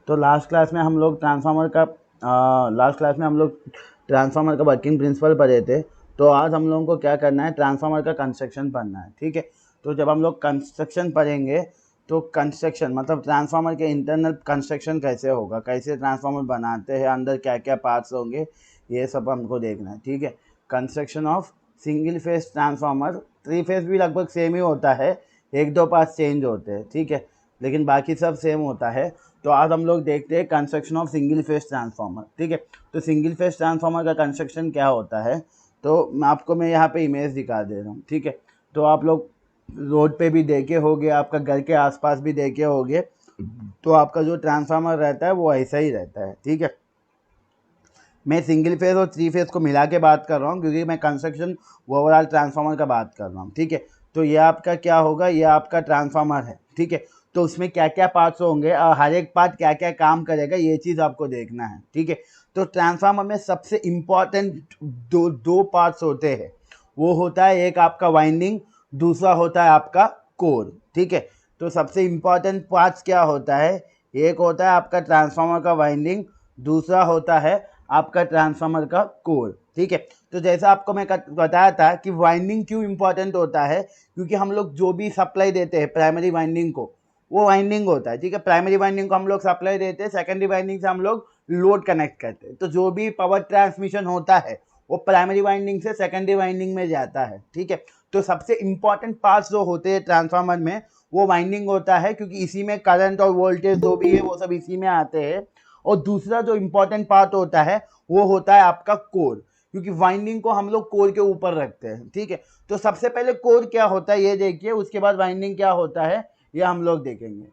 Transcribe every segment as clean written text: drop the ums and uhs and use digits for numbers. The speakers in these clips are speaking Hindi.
तो लास्ट क्लास में हम लोग ट्रांसफार्मर का वर्किंग प्रिंसिपल पढ़े थे। तो आज हम लोगों को क्या करना है, ट्रांसफार्मर का कंस्ट्रक्शन पढ़ना है। ठीक है, तो जब हम लोग कंस्ट्रक्शन पढ़ेंगे तो कंस्ट्रक्शन मतलब ट्रांसफार्मर के इंटरनल कंस्ट्रक्शन कैसे होगा, कैसे ट्रांसफार्मर बनाते हैं, अंदर क्या क्या पार्ट्स होंगे, ये सब हमको देखना है। ठीक है, construction of single phase transformer, 3 phase भी लगभग सेम ही होता है, 1-2 पार्ट्स चेंज होते हैं। ठीक है, लेकिन बाकी सब सेम होता है। तो आज हम लोग देखते हैं construction of single phase transformer. ठीक है, तो सिंगल फेज ट्रांसफार्मर का कंस्ट्रक्शन क्या होता है, तो मैं यहाँ पे इमेज दिखा दे रहा हूँ। ठीक है, तो आप लोग रोड पे भी देखे होंगे, आपका घर के आसपास भी देखे होंगे, तो आपका जो ट्रांसफार्मर रहता है वो ऐसा ही रहता है। ठीक है, मैं सिंगल फेज और 3 फेज को मिला के बात कर रहा हूँ क्योंकि मैं कंस्ट्रक्शन ओवरऑल ट्रांसफार्मर का बात कर रहा हूँ। ठीक है, तो ये आपका क्या होगा, ये आपका ट्रांसफार्मर है। ठीक है, तो उसमें क्या क्या पार्ट्स होंगे और हर एक पार्ट क्या क्या काम करेगा, ये चीज़ आपको देखना है। ठीक है, तो ट्रांसफार्मर में सबसे इम्पॉर्टेंट दो पार्ट्स होते हैं। वो होता है एक आपका वाइंडिंग, दूसरा होता है आपका कोर। ठीक है, तो सबसे इम्पॉर्टेंट पार्ट्स क्या होता है, एक होता है आपका ट्रांसफार्मर का वाइंडिंग, दूसरा होता है आपका ट्रांसफार्मर का कोर। ठीक है, तो जैसा आपको मैं बताया था कि वाइंडिंग क्यों इंपॉर्टेंट होता है, क्योंकि हम लोग जो भी सप्लाई देते हैं प्राइमरी वाइंडिंग को, वो वाइंडिंग होता है। ठीक है, प्राइमरी वाइंडिंग को हम लोग सप्लाई देते हैं, सेकेंडरी वाइंडिंग से हम लोग लोड कनेक्ट करते हैं। तो जो भी पावर ट्रांसमिशन होता है वो प्राइमरी वाइंडिंग से सेकेंडरी वाइंडिंग में जाता है। ठीक है, तो सबसे इंपॉर्टेंट पार्ट्स जो होते हैं ट्रांसफार्मर में वो वाइंडिंग होता है, क्योंकि इसी में करंट और वोल्टेज जो भी है वो सब इसी में आते हैं। और दूसरा जो इम्पोर्टेंट पार्ट होता है वो होता है आपका कोर, क्योंकि वाइंडिंग को हम लोग कोर के ऊपर रखते हैं। ठीक है, तो सबसे पहले कोर क्या होता है ये देखिए, उसके बाद वाइंडिंग क्या होता है ये हम लोग देखेंगे।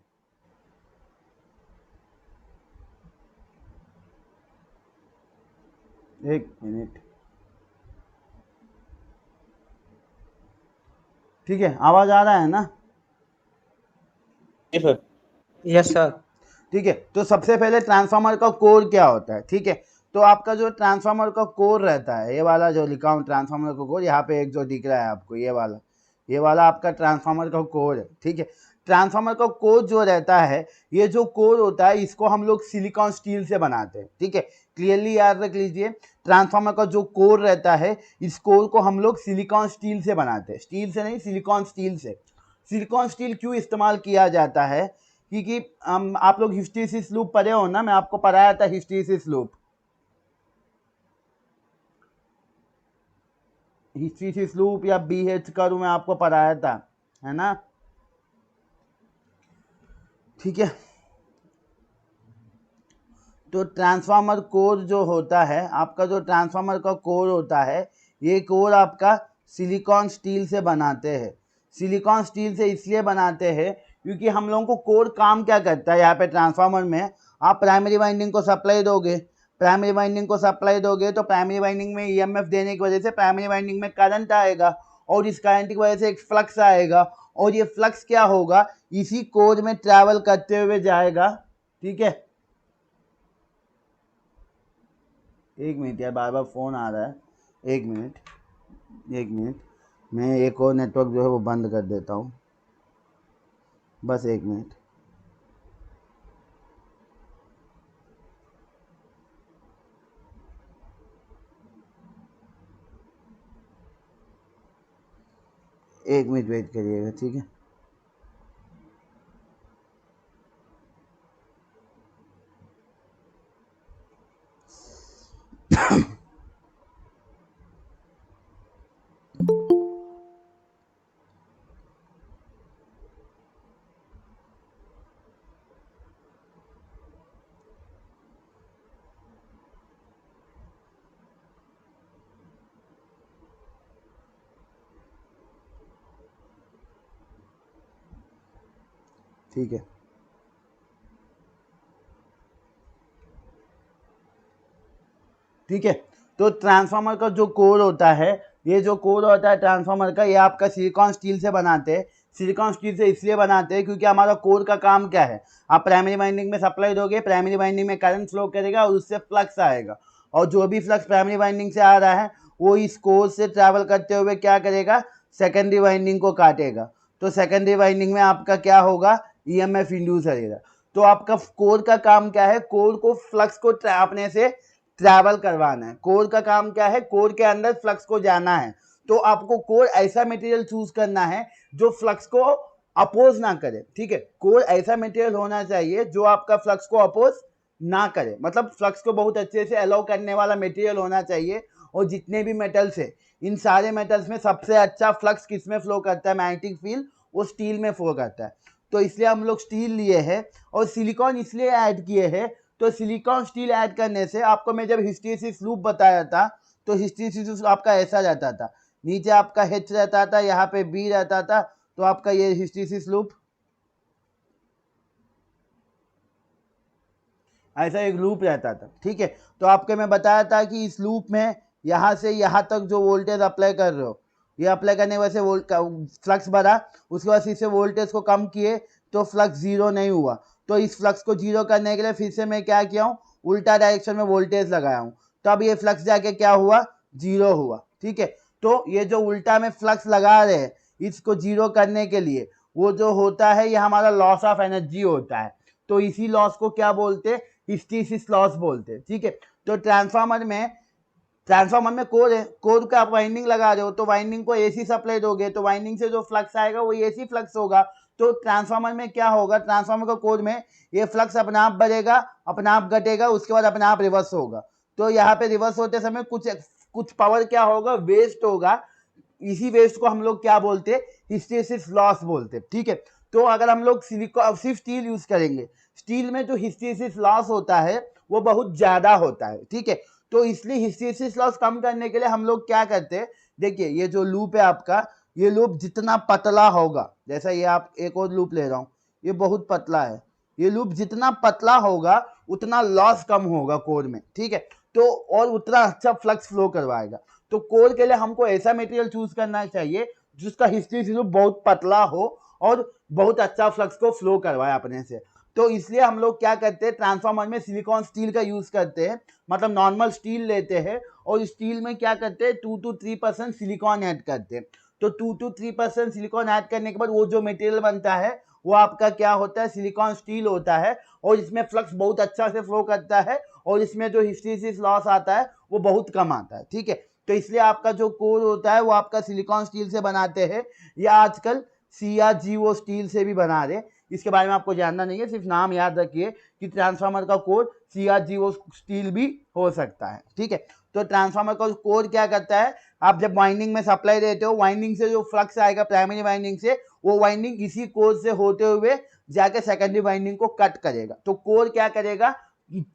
एक मिनट, ठीक है, आवाज आ रहा है ना? Yes sir. ठीक है, तो सबसे पहले ट्रांसफार्मर का कोर क्या होता है। ठीक है, तो आपका जो ट्रांसफार्मर का कोर रहता है, ये वाला जो लिखा हूँ ट्रांसफार्मर का कोर, यहाँ पे एक जो दिख रहा है आपको ये वाला आपका ट्रांसफार्मर का कोर है। ठीक है, ट्रांसफार्मर का कोर जो रहता है, ये जो कोर होता है इसको हम लोग सिलिकॉन स्टील से बनाते हैं। ठीक है, क्लियरली याद रख लीजिए, ट्रांसफार्मर का जो कोर रहता है इस कोर को हम लोग सिलिकॉन स्टील से बनाते हैं, स्टील से नहीं, सिलिकॉन स्टील से। सिलिकॉन स्टील क्यों इस्तेमाल किया जाता है, क्योंकि आप लोग हिस्टैरिसीस लूप पढ़े हो ना, मैं आपको पढ़ाया था हिस्टैरिसीस लूप। हिस्टैरिसीस लूप या BH कर्व मैं आपको पढ़ाया था, है ना? ठीक है, तो ट्रांसफार्मर कोर जो होता है, आपका जो ट्रांसफार्मर का कोर होता है, ये कोर आपका सिलिकॉन स्टील से बनाते हैं। सिलिकॉन स्टील से इसलिए बनाते हैं क्योंकि हम लोगों को कोर काम क्या करता है, यहाँ पे ट्रांसफार्मर में आप प्राइमरी वाइंडिंग को सप्लाई दोगे, तो प्राइमरी वाइंडिंग में EMF देने की वजह से प्राइमरी वाइंडिंग में करंट आएगा, और इस करंट की वजह से एक फ्लक्स आएगा, और ये फ्लक्स क्या होगा, इसी कोर में ट्रैवल करते हुए जाएगा। ठीक है, एक मिनट यार, बार बार फ़ोन आ रहा है, एक मिनट, मैं एक और नेटवर्क जो है वो बंद कर देता हूँ, बस एक मिनट। एक मिनट वेट करिएगा, ठीक है। ठीक है, ठीक है, तो ट्रांसफार्मर का जो कोर होता है, ये जो कोर होता है ट्रांसफार्मर का, ये आपका सिलिकॉन स्टील से बनाते हैं। सिलिकॉन स्टील से इसलिए बनाते हैं क्योंकि हमारा कोर का काम क्या है, आप प्राइमरी वाइंडिंग में सप्लाई दोगे, प्राइमरी वाइंडिंग में करंट फ्लो करेगा और उससे फ्लक्स आएगा, और जो भी फ्लक्स प्राइमरी वाइंडिंग से आ रहा है वो इस कोर से ट्रैवल करते हुए क्या करेगा, सेकेंडरी वाइंडिंग को काटेगा। तो सेकेंडरी वाइंडिंग में आपका क्या होगा, EMF इंड्यूस करेगा। तो आपका कोर का काम क्या है, कोर को फ्लक्स को अपने से ट्रैवल करवाना है। कोर का काम क्या है, कोर के अंदर फ्लक्स को जाना है। तो आपको कोर ऐसा मटेरियल चूज करना है जो फ्लक्स को अपोज ना करे, ठीक है। कोर ऐसा मटेरियल होना चाहिए जो आपका फ्लक्स को अपोज ना करे, मतलब फ्लक्स को बहुत अच्छे से अलाउ करने वाला मटेरियल होना चाहिए। और जितने भी मेटल्स है, इन सारे मेटल्स में सबसे अच्छा फ्लक्स किस में फ्लो करता है, मैग्नेटिक फील्ड, वो स्टील में फ्लो करता है। तो इसलिए हम लोग स्टील लिए हैं और सिलिकॉन इसलिए ऐड किए हैं। तो सिलिकॉन स्टील ऐड करने से आपको मैं जब हिस्टैरिसीस लूप बताया था, तो हिस्टैरिसीस आपका ऐसा रहता था, नीचे आपका H रहता था, यहाँ पे B रहता था, तो आपका ये हिस्टैरिसीस लूप ऐसा एक लूप रहता था, ठीक है। तो आपके मैं बताया था कि इस लूप में यहाँ से यहाँ तक जो वोल्टेज अप्लाई कर रहे हो, ये अप्लाई करने की वजह से फ्लक्स बढ़ा, उसके बाद फिर से वोल्टेज को कम किए तो फ्लक्स जीरो नहीं हुआ। तो इस फ्लक्स को जीरो करने के लिए फिर से मैं क्या किया हूँ, उल्टा डायरेक्शन में वोल्टेज लगाया हूँ, तब ये फ्लक्स जाके क्या हुआ, जीरो हुआ, ठीक है। तो ये जो उल्टा में फ्लक्स लगा रहे हैं, इसको जीरो करने के लिए वो जो होता है, ये हमारा लॉस ऑफ एनर्जी होता है। तो इसी लॉस को क्या बोलते हैं, हिस्टैरिसीस लॉस बोलते हैं, ठीक है। तो ट्रांसफार्मर में कोर है, कोर का आप वाइंडिंग लगा रहे हो, तो वाइंडिंग को एसी सप्लाई दोगे, तो वाइंडिंग से जो फ्लक्स आएगा वो एसी फ्लक्स होगा। तो ट्रांसफार्मर में क्या होगा, ट्रांसफार्मर का कोर में ये फ्लक्स अपने आप बढ़ेगा, अपने आप घटेगा, उसके बाद अपने आप रिवर्स होगा। तो यहाँ पे रिवर्स होते समय कुछ पावर क्या होगा, वेस्ट होगा। इसी वेस्ट को हम लोग क्या बोलते हैं, हिस्टैरिसीस लॉस बोलते हैं, ठीक है। तो अगर हम लोग सिर्फ स्टील यूज करेंगे, स्टील में जो हिस्टैरिसीस लॉस होता है वो बहुत ज्यादा होता है, ठीक है। तो इसलिए हिस्टैरिसीस लॉस कम करने के लिए हम लोग क्या करते हैं, देखिए ये जो लूप है आपका, ये लूप जितना पतला होगा, जैसा ये आप एक और लूप ले रहा हूँ, ये बहुत पतला है, ये लूप जितना पतला होगा उतना लॉस कम होगा कोर में, ठीक है। तो और उतना अच्छा फ्लक्स फ्लो करवाएगा। तो कोर के लिए हमको ऐसा मटेरियल चूज करना चाहिए जिसका हिस्टैरिसीस बहुत पतला हो और बहुत अच्छा फ्लक्स को फ्लो करवाए अपने से। तो इसलिए हम लोग क्या करते हैं, ट्रांसफार्मर में सिलिकॉन स्टील का यूज करते हैं, मतलब नॉर्मल स्टील लेते हैं और स्टील में क्या करते हैं, 2 to 3% सिलिकॉन ऐड करते हैं। तो 2 to 3% सिलिकॉन ऐड करने के बाद वो जो मटेरियल बनता है वो आपका क्या होता है, सिलिकॉन स्टील होता है। और इसमें फ्लक्स बहुत अच्छा से फ्लो करता है और इसमें जो हिस्टैरिसीस लॉस आता है वो बहुत कम आता है, ठीक है। तो इसलिए आपका जो कोर होता है वो आपका सिलिकॉन स्टील से बनाते हैं, या आजकल CRGO स्टील से भी बना रहे। इसके बारे में आपको जानना नहीं है, सिर्फ नाम याद रखिए कि ट्रांसफार्मर का कोर CRGO स्टील भी हो सकता है, ठीक है। तो ट्रांसफार्मर का कोर क्या करता है, आप जब वाइंडिंग में सप्लाई देते हो, वाइंडिंग से जो फ्लक्स आएगा प्राइमरी वाइंडिंग से, वो वाइंडिंग इसी कोर से होते हुए जाके सेकेंडरी वाइंडिंग को कट करेगा। तो कोर क्या करेगा,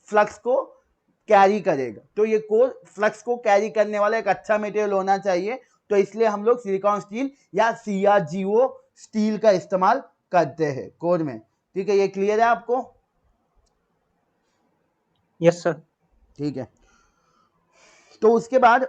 फ्लक्स को कैरी करेगा। तो ये कोर फ्लक्स को कैरी करने वाला एक अच्छा मटेरियल होना चाहिए। तो इसलिए हम लोग सिलिकॉन स्टील या CRGO स्टील का इस्तेमाल करते हैं कोर में, ठीक है। ये क्लियर है आपको? Yes sir. ठीक है। तो उसके बाद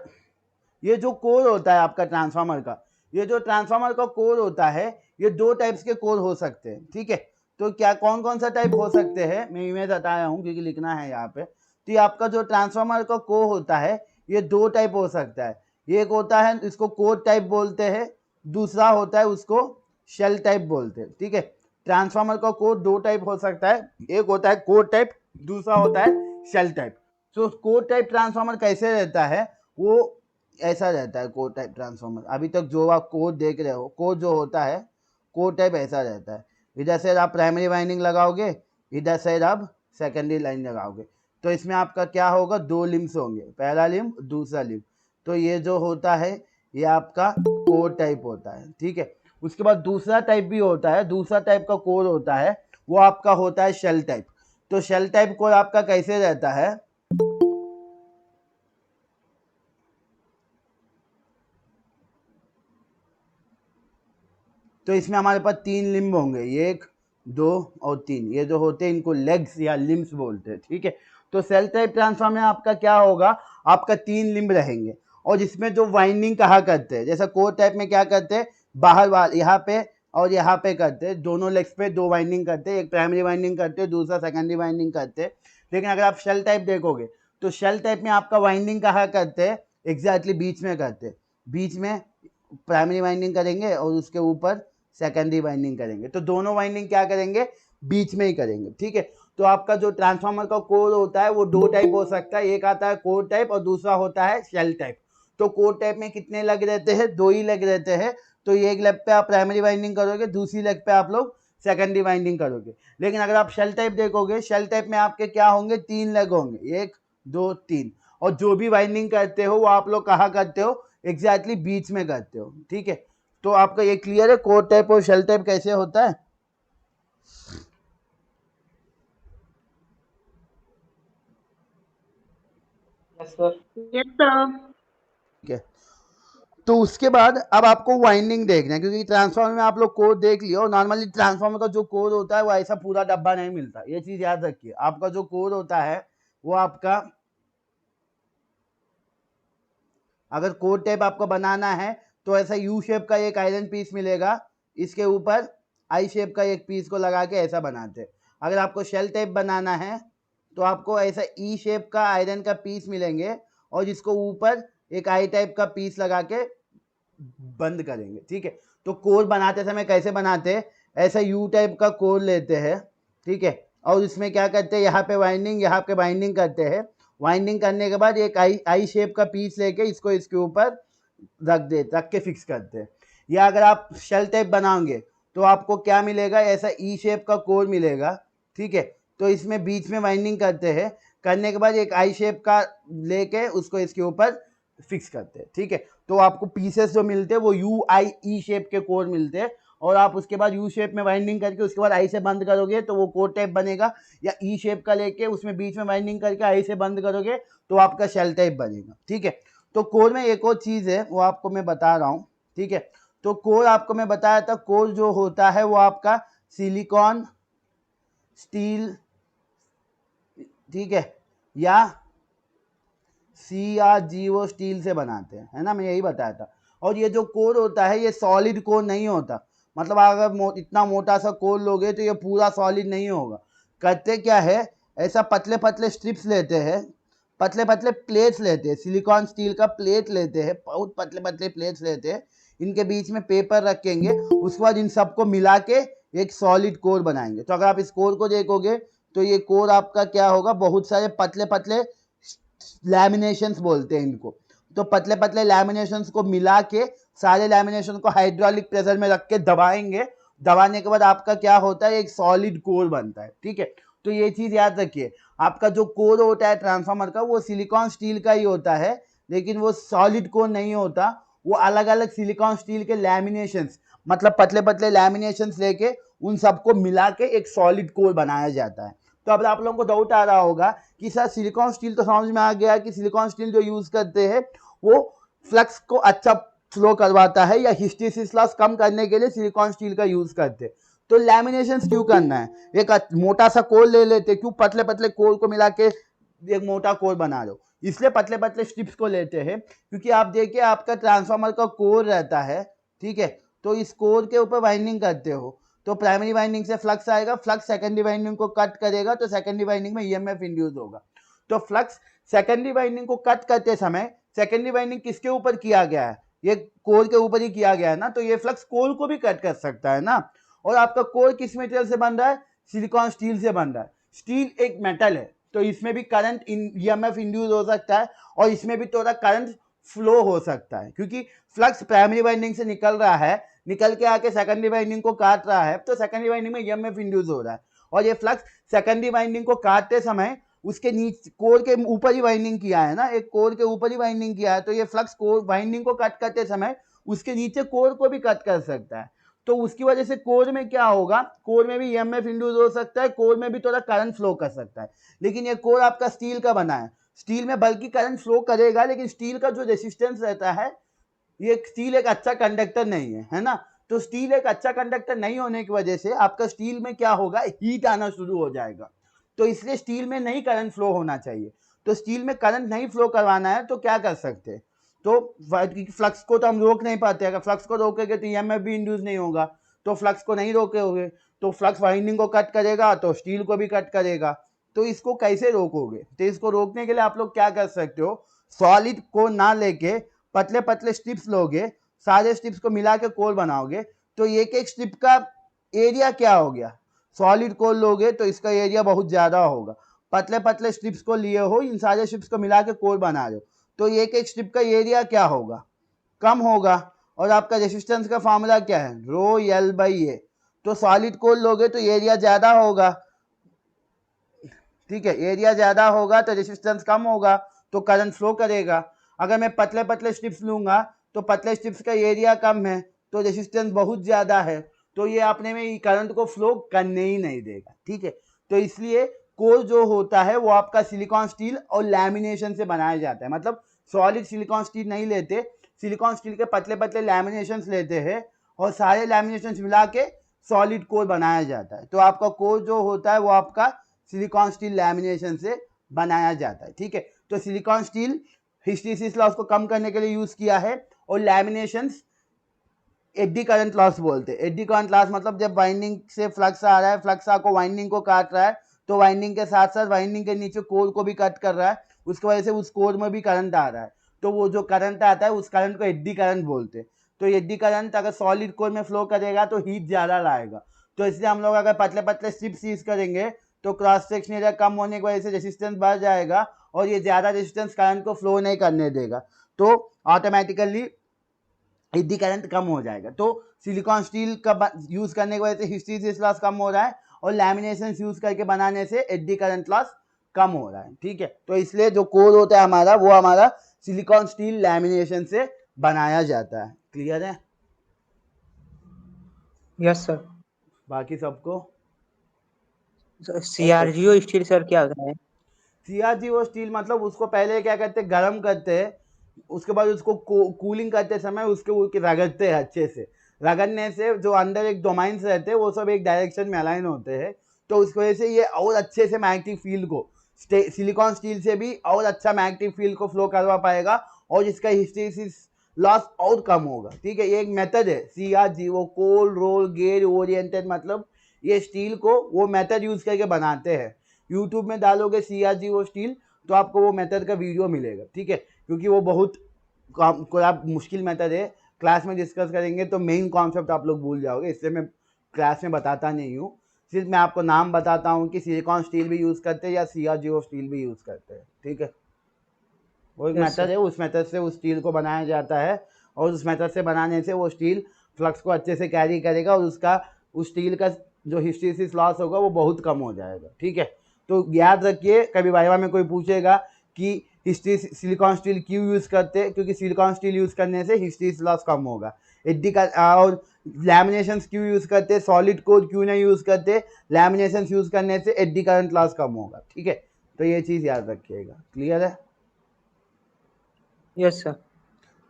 ये जो कोर होता है आपका ट्रांसफार्मर का, ये जो ट्रांसफार्मर का कोर होता है, ये 2 टाइप्स के कोर हो सकते हैं, ठीक है। तो क्या कौन कौन सा टाइप हो सकते हैं, मैं इमेज बताया हूँ क्योंकि लिखना है यहाँ पे। तो ये आपका जो ट्रांसफार्मर का कोर होता है, ये 2 टाइप हो सकता है। एक होता है इसको कोर टाइप बोलते हैं, दूसरा होता है उसको शेल टाइप बोलते हैं, ठीक है। ट्रांसफार्मर का कोर 2 टाइप हो सकता है, एक होता है कोर टाइप, दूसरा होता है शेल टाइप। तो कोर टाइप ट्रांसफार्मर कैसे रहता है, वो ऐसा रहता है कोर टाइप ट्रांसफार्मर। अभी तक जो आप कोर देख रहे हो, कोर जो होता है कोर टाइप ऐसा रहता है। इधर से आप प्राइमरी वाइंडिंग लगाओगे, इधर से आप सेकेंडरी लाइन लगाओगे। तो इसमें आपका क्या होगा, 2 लिम्स होंगे, पहला लिम्ब दूसरा लिम्ब। तो ये जो होता है ये आपका कोर टाइप होता है, ठीक है। उसके बाद दूसरा टाइप भी होता है, दूसरा टाइप का कोर होता है, वो आपका होता है शेल टाइप। तो शेल टाइप कोर आपका कैसे रहता है, तो इसमें हमारे पास 3 लिम्ब होंगे, 1 2 और 3। ये जो होते हैं इनको लेग्स या लिम्स बोलते हैं, ठीक है। तो सेल टाइप ट्रांसफार्मर में आपका क्या होगा, आपका 3 लिम्ब रहेंगे और इसमें जो वाइंडिंग कहा करते हैं, जैसा कोर टाइप में क्या करते हैं, बाहर वाले यहाँ पे और यहाँ पे करते हैं, दोनों लेग्स पे 2 वाइंडिंग करते हैं, एक प्राइमरी वाइंडिंग करते हैं, दूसरा सेकेंडरी वाइंडिंग करते हैं। लेकिन अगर आप शेल टाइप देखोगे तो शेल टाइप में आपका वाइंडिंग कहा करते हैं, एग्जैक्टली बीच में करते हैं, बीच में प्राइमरी वाइंडिंग करेंगे और उसके ऊपर सेकेंडरी वाइंडिंग करेंगे। तो दोनों वाइंडिंग क्या करेंगे, बीच में ही करेंगे, ठीक है। तो आपका जो ट्रांसफार्मर का कोर होता है वो दो टाइप हो सकता है, एक आता है कोर टाइप और दूसरा होता है शेल टाइप। तो कोर टाइप में कितने लग रहते हैं, दो ही लग रहते हैं। तो एक लेग पे आप प्राइमरी वाइंडिंग करोगे, दूसरी लेग पे आप लोग सेकेंडरी वाइंडिंग करोगे। लेकिन अगर आप शेल टाइप देखोगे, शेल टाइप में आपके क्या होंगे, तीन लेग होंगे, एक दो तीन। और जो भी वाइंडिंग करते हो वो आप लोग कहाँ करते हो, एग्जैक्टली बीच में करते हो, ठीक है। तो आपका ये क्लियर है कोर टाइप और शेल टाइप कैसे होता है। Yes sir. ठीक है। तो उसके बाद अब आपको वाइंडिंग देखना है, क्योंकि ट्रांसफार्मर में आप लोग कोर देख लिया, और नॉर्मली ट्रांसफार्मर का जो कोर होता है वो ऐसा पूरा डब्बा नहीं मिलता, ये चीज याद रखिए। आपका जो कोर होता है वो आपका, अगर कोर टाइप आपको बनाना है तो ऐसा यू शेप का एक आयरन पीस मिलेगा, इसके ऊपर आई शेप का एक पीस को लगा के ऐसा बनाते। अगर आपको शेल टाइप बनाना है तो आपको ऐसा ई शेप का आयरन का पीस मिलेंगे, और जिसको ऊपर एक आई टाइप का पीस लगा के बंद करेंगे, ठीक है। तो कोर बनाते समय कैसे बनाते हैं, ऐसा यू टाइप का कोर लेते हैं, ठीक है। और इसमें क्या करते हैं, यहाँ पे वाइंडिंग, यहाँ पे वाइंडिंग करते हैं। वाइंडिंग करने के बाद एक आई शेप का पीस लेके इसको इसके ऊपर रख के फिक्स करते हैं। या अगर आप शेल टाइप बनाओगे तो आपको क्या मिलेगा, ऐसा ई शेप का कोर मिलेगा, ठीक है। तो इसमें बीच में वाइंडिंग करते हैं, करने के बाद एक आई शेप का लेके उसको इसके ऊपर फिक्स करते हैं, ठीक है। तो आपको पीसेस जो मिलते हैं वो यू आई ई शेप के कोर मिलते हैं, और आप उसके बाद यू शेप में वाइंडिंग करके उसके बाद आई से बंद करोगे तो वो कोर टाइप बनेगा। या ई शेप का लेके उसमें बीच में वाइंडिंग करके आई से बंद करोगे तो आपका शेल टाइप बनेगा, ठीक है। तो कोर में एक और चीज़ है वो आपको मैं बता रहा हूँ, ठीक है। तो कोर आपको मैं बताया था, कोर जो होता है वो आपका सिलिकॉन स्टील, ठीक है, या सी या जी वो स्टील से बनाते हैं, है ना, मैं यही बताया था। और ये जो कोर होता है ये सॉलिड कोर नहीं होता, मतलब अगर इतना मोटा सा कोर लोगे तो ये पूरा सॉलिड नहीं होगा। करते क्या है, ऐसा पतले पतले स्ट्रिप्स लेते हैं, पतले पतले प्लेट्स लेते हैं, सिलिकॉन स्टील का प्लेट लेते हैं, बहुत पतले पतले प्लेट्स लेते हैं, इनके बीच में पेपर रखेंगे, उसके बाद इन सबको मिला के एक सॉलिड कोर बनाएंगे। तो अगर आप इस कोर को देखोगे तो ये कोर आपका क्या होगा, बहुत सारे पतले पतले लैमिनेशंस बोलते हैं इनको। तो पतले पतले लैमिनेशंस को मिला के, सारे लैमिनेशन को हाइड्रोलिक प्रेशर में रख के दबाएंगे, दबाने के बाद आपका क्या होता है, एक सॉलिड कोर बनता है, ठीक है। तो ये चीज याद रखिए, आपका जो कोर होता है ट्रांसफार्मर का वो सिलिकॉन स्टील का ही होता है, लेकिन वो सॉलिड कोर नहीं होता, वो अलग अलग सिलिकॉन स्टील के लैमिनेशंस, मतलब पतले पतले लैमिनेशंस लेके उन सबको मिला के एक सॉलिड कोर बनाया जाता है। तो अब आप लोगों को डाउट आ रहा होगा कि सर सिलिकॉन स्टील तो समझ में आ गया कि सिलिकॉन स्टील जो यूज करते हैं वो फ्लक्स को अच्छा फ्लो करवाता है, या हिस्टेरिसिस लॉस कम करने के लिए सिलिकॉन स्टील का यूज करते हैं। तो लैमिनेशन क्यों करना है, एक मोटा सा कोर ले लेते, क्यों पतले पतले कोर को मिला के एक मोटा कोर बना लो, इसलिए पतले पतले स्ट्रिप्स को लेते हैं। क्योंकि आप देखिए आपका ट्रांसफार्मर का कोर रहता है, ठीक है, तो इस कोर के ऊपर वाइंडिंग करते हो तो प्राइमरी वाइंडिंग से फ्लक्स आएगा, फ्लक्स सेकेंडरी वाइंडिंग को कट करेगा, तो सेकेंडरी वाइंडिंग में ईएमएफ इंड्यूस होगा। तो फ्लक्स सेकेंडरी वाइंडिंग को कट करते समय सेकेंडरी वाइंडिंग किसके ऊपर किया गया है, ये कोर के ऊपर ही किया गया है ना, तो ये फ्लक्स कोर को भी कट कर सकता है ना। और आपका कोर किस मटेरियल से बन रहा है, सिलिकॉन स्टील से बन रहा है। स्टील एक मेटल है, तो इसमें भी करंट ईएमएफ इंड्यूस हो सकता है, और इसमें भी थोड़ा करंट फ्लो हो सकता है, क्योंकि फ्लक्स प्राइमरी वाइंडिंग से निकल रहा है, निकल के आके सेकेंडरी वाइंडिंग को काट रहा है, तो सेकेंडरी वाइंडिंग में ईएमएफ इंड्यूस हो रहा है। और ये फ्लक्स सेकेंडरी वाइंडिंग को काटते समय उसके नीचे कोर के ऊपर ही वाइंडिंग किया है ना, एक कोर के ऊपर ही वाइंडिंग किया है, तो ये फ्लक्स कोर वाइंडिंग को कट करते समय उसके नीचे कोर को भी कट कर सकता है। तो उसकी वजह से कोर में क्या होगा, कोर में भी ईएमएफ इंड्यूस हो सकता है, कोर में भी थोड़ा करंट फ्लो कर सकता है। लेकिन ये कोर आपका स्टील का बना है, स्टील में बल्कि करंट फ्लो करेगा, लेकिन स्टील का जो रेसिस्टेंस रहता है, ये स्टील एक अच्छा कंडक्टर नहीं है ना। तो स्टील एक अच्छा कंडक्टर नहीं होने की वजह से आपका स्टील में क्या होगा, हीट आना शुरू हो जाएगा। तो इसलिए स्टील में नहीं करंट फ्लो होना चाहिए। तो स्टील में करंट नहीं फ्लो करवाना है तो क्या कर सकते हैं, तो फ्लक्स को तो हम रोक नहीं पाते, अगर फ्लक्स को रोकेंगे तो ईएमएफ भी इंड्यूस नहीं होगा, तो फ्लक्स को नहीं रोकोगे तो फ्लक्स वाइंडिंग को कट करेगा तो स्टील को भी कट करेगा। तो इसको कैसे रोकोगे, तो इसको रोकने के लिए आप लोग क्या कर सकते हो, सॉलिड को ना लेके पतले पतले स्ट्रिप्स लोगे, सारे स्ट्रिप्स को मिला के कोर बनाओगे, तो एक एक स्ट्रिप का एरिया क्या हो गया, सॉलिड कोर लोगे तो इसका एरिया बहुत ज़्यादा होगा। पतले पतले स्ट्रिप्स को लिए हो, इन सारे स्ट्रिप्स को मिला के कोर बना रहे हो, तो एक एक स्ट्रिप का एरिया क्या होगा, कम होगा। और आपका रेजिस्टेंस का फॉर्मूला क्या है, रो एल बाई ए। तो सॉलिड कोर लोगे तो एरिया ज़्यादा होगा, ठीक है, एरिया ज़्यादा होगा तो रेजिस्टेंस कम होगा, तो करंट फ्लो करेगा। अगर मैं पतले पतले स्ट्रिप्स लूँगा तो पतले स्ट्रिप्स का एरिया कम है तो रेजिस्टेंस बहुत ज़्यादा है, तो ये अपने में करंट को फ्लो करने ही नहीं देगा, ठीक है। तो इसलिए कोर जो होता है वो आपका सिलिकॉन स्टील और लैमिनेशन से बनाया जाता है। मतलब सॉलिड सिलिकॉन स्टील नहीं लेते, सिलिकॉन स्टील के पतले पतले लैमिनेशंस लेते हैं और सारे लैमिनेशंस मिला के सॉलिड कोर बनाया जाता है। तो आपका कोर जो होता है वो आपका सिलिकॉन स्टील लैमिनेशन से बनाया जाता है, ठीक है। तो सिलिकॉन स्टील हिस्टैरिसीस लॉस को कम करने के लिए यूज किया है, और लैमिनेशंस एडी करंट लॉस बोलते हैं। एडी करंट लॉस मतलब जब वाइंडिंग से फ्लक्स आ रहा है, फ्लक्स आपको वाइंडिंग को काट रहा है, तो वाइंडिंग के साथ साथ वाइंडिंग के नीचे कोर को भी कट कर रहा है, उसकी वजह से उस कोर में भी करंट आ रहा है, तो वो जो करंट आता है उस करंट को एडी करंट बोलते हैं। तो एडी करंट अगर सॉलिड कोर में फ्लो करेगा तो हीट ज़्यादा लाएगा, तो इसलिए हम लोग अगर पतले पतले स्ट्रिप्स यूज करेंगे तो क्रॉस सेक्शन एरिया कम होने की वजह से रेजिस्टेंस बढ़ जाएगा, और ये ज़्यादा रेजिस्टेंस करंट को फ्लो नहीं करने देगा, तो ऑटोमेटिकली एडी करंट कम हो जाएगा। तो सिलिकॉन स्टील का यूज़ करने की वजह से हिस्टैरिसीस लॉस कम हो रहा है, और लैमिनेशन यूज़ करके बनाने से एडी करंट लॉस कम हो रहा है, ठीक है। तो इसलिए जो कोर होता है हमारा वो हमारा सिलिकॉन स्टील लैमिनेशन से बनाया जाता है। क्लियर है? Yes sir. बाकी सबको सीआरजीओ स्टील सर क्या होता है? सीआरजीओ स्टील मतलब उसको पहले क्या करते हैं, गर्म करते हैं, उसके बाद उसको कूलिंग करते समय उसके रगड़ते हैं अच्छे से। रगड़ने से जो अंदर एक डोमाइंस रहते हैं वो सब एक डायरेक्शन में अलाइन होते हैं, तो उस वजह से ये और अच्छे से मैग्नेटिक फील्ड को सिलिकॉन स्टील से भी और अच्छा मैग्नेटिक फील्ड को फ्लो करवा पाएगा, और इसका हिस्टैरिसीस लॉस और कम होगा, ठीक है। ये एक मेथड है CRGO, cold roll gauge oriented, मतलब ये स्टील को वो मेथड यूज करके बनाते हैं। यूट्यूब में डालोगे सीआरजीओ स्टील तो आपको वो मेथड का वीडियो मिलेगा, ठीक है, क्योंकि वो बहुत आप मुश्किल मेथड है, क्लास में डिस्कस करेंगे तो मेन कॉन्सेप्ट आप लोग भूल जाओगे, इसलिए मैं क्लास में बताता नहीं हूँ। सिर्फ मैं आपको नाम बताता हूँ कि सिलिकॉन स्टील भी यूज़ करते हैं या सीआरजीओ स्टील भी यूज़ करते हैं, ठीक है। वो एक मेथड है, उस मेथड से उस स्टील को बनाया जाता है, और उस मेथड से बनाने से वो स्टील फ्लक्स को अच्छे से कैरी करेगा, और उसका उस स्टील का जो हिस्टैरिसीस लॉस होगा वो बहुत कम हो जाएगा, ठीक है। तो याद रखिए, कभी वाइवा में कोई पूछेगा कि सिलिकॉन स्टील क्यों यूज़ करते, क्योंकि सिलिकॉन स्टील यूज़ करने से हिस्टैरिसीस लॉस कम होगा। एडी का और लैमिनेशंस क्यों यूज़ करते, सॉलिड कोर क्यों नहीं यूज़ करते, लैमिनेशंस यूज़ करने से एडी करंट लॉस कम होगा, ठीक है। तो ये चीज़ याद रखिएगा। क्लियर है? Yes sir.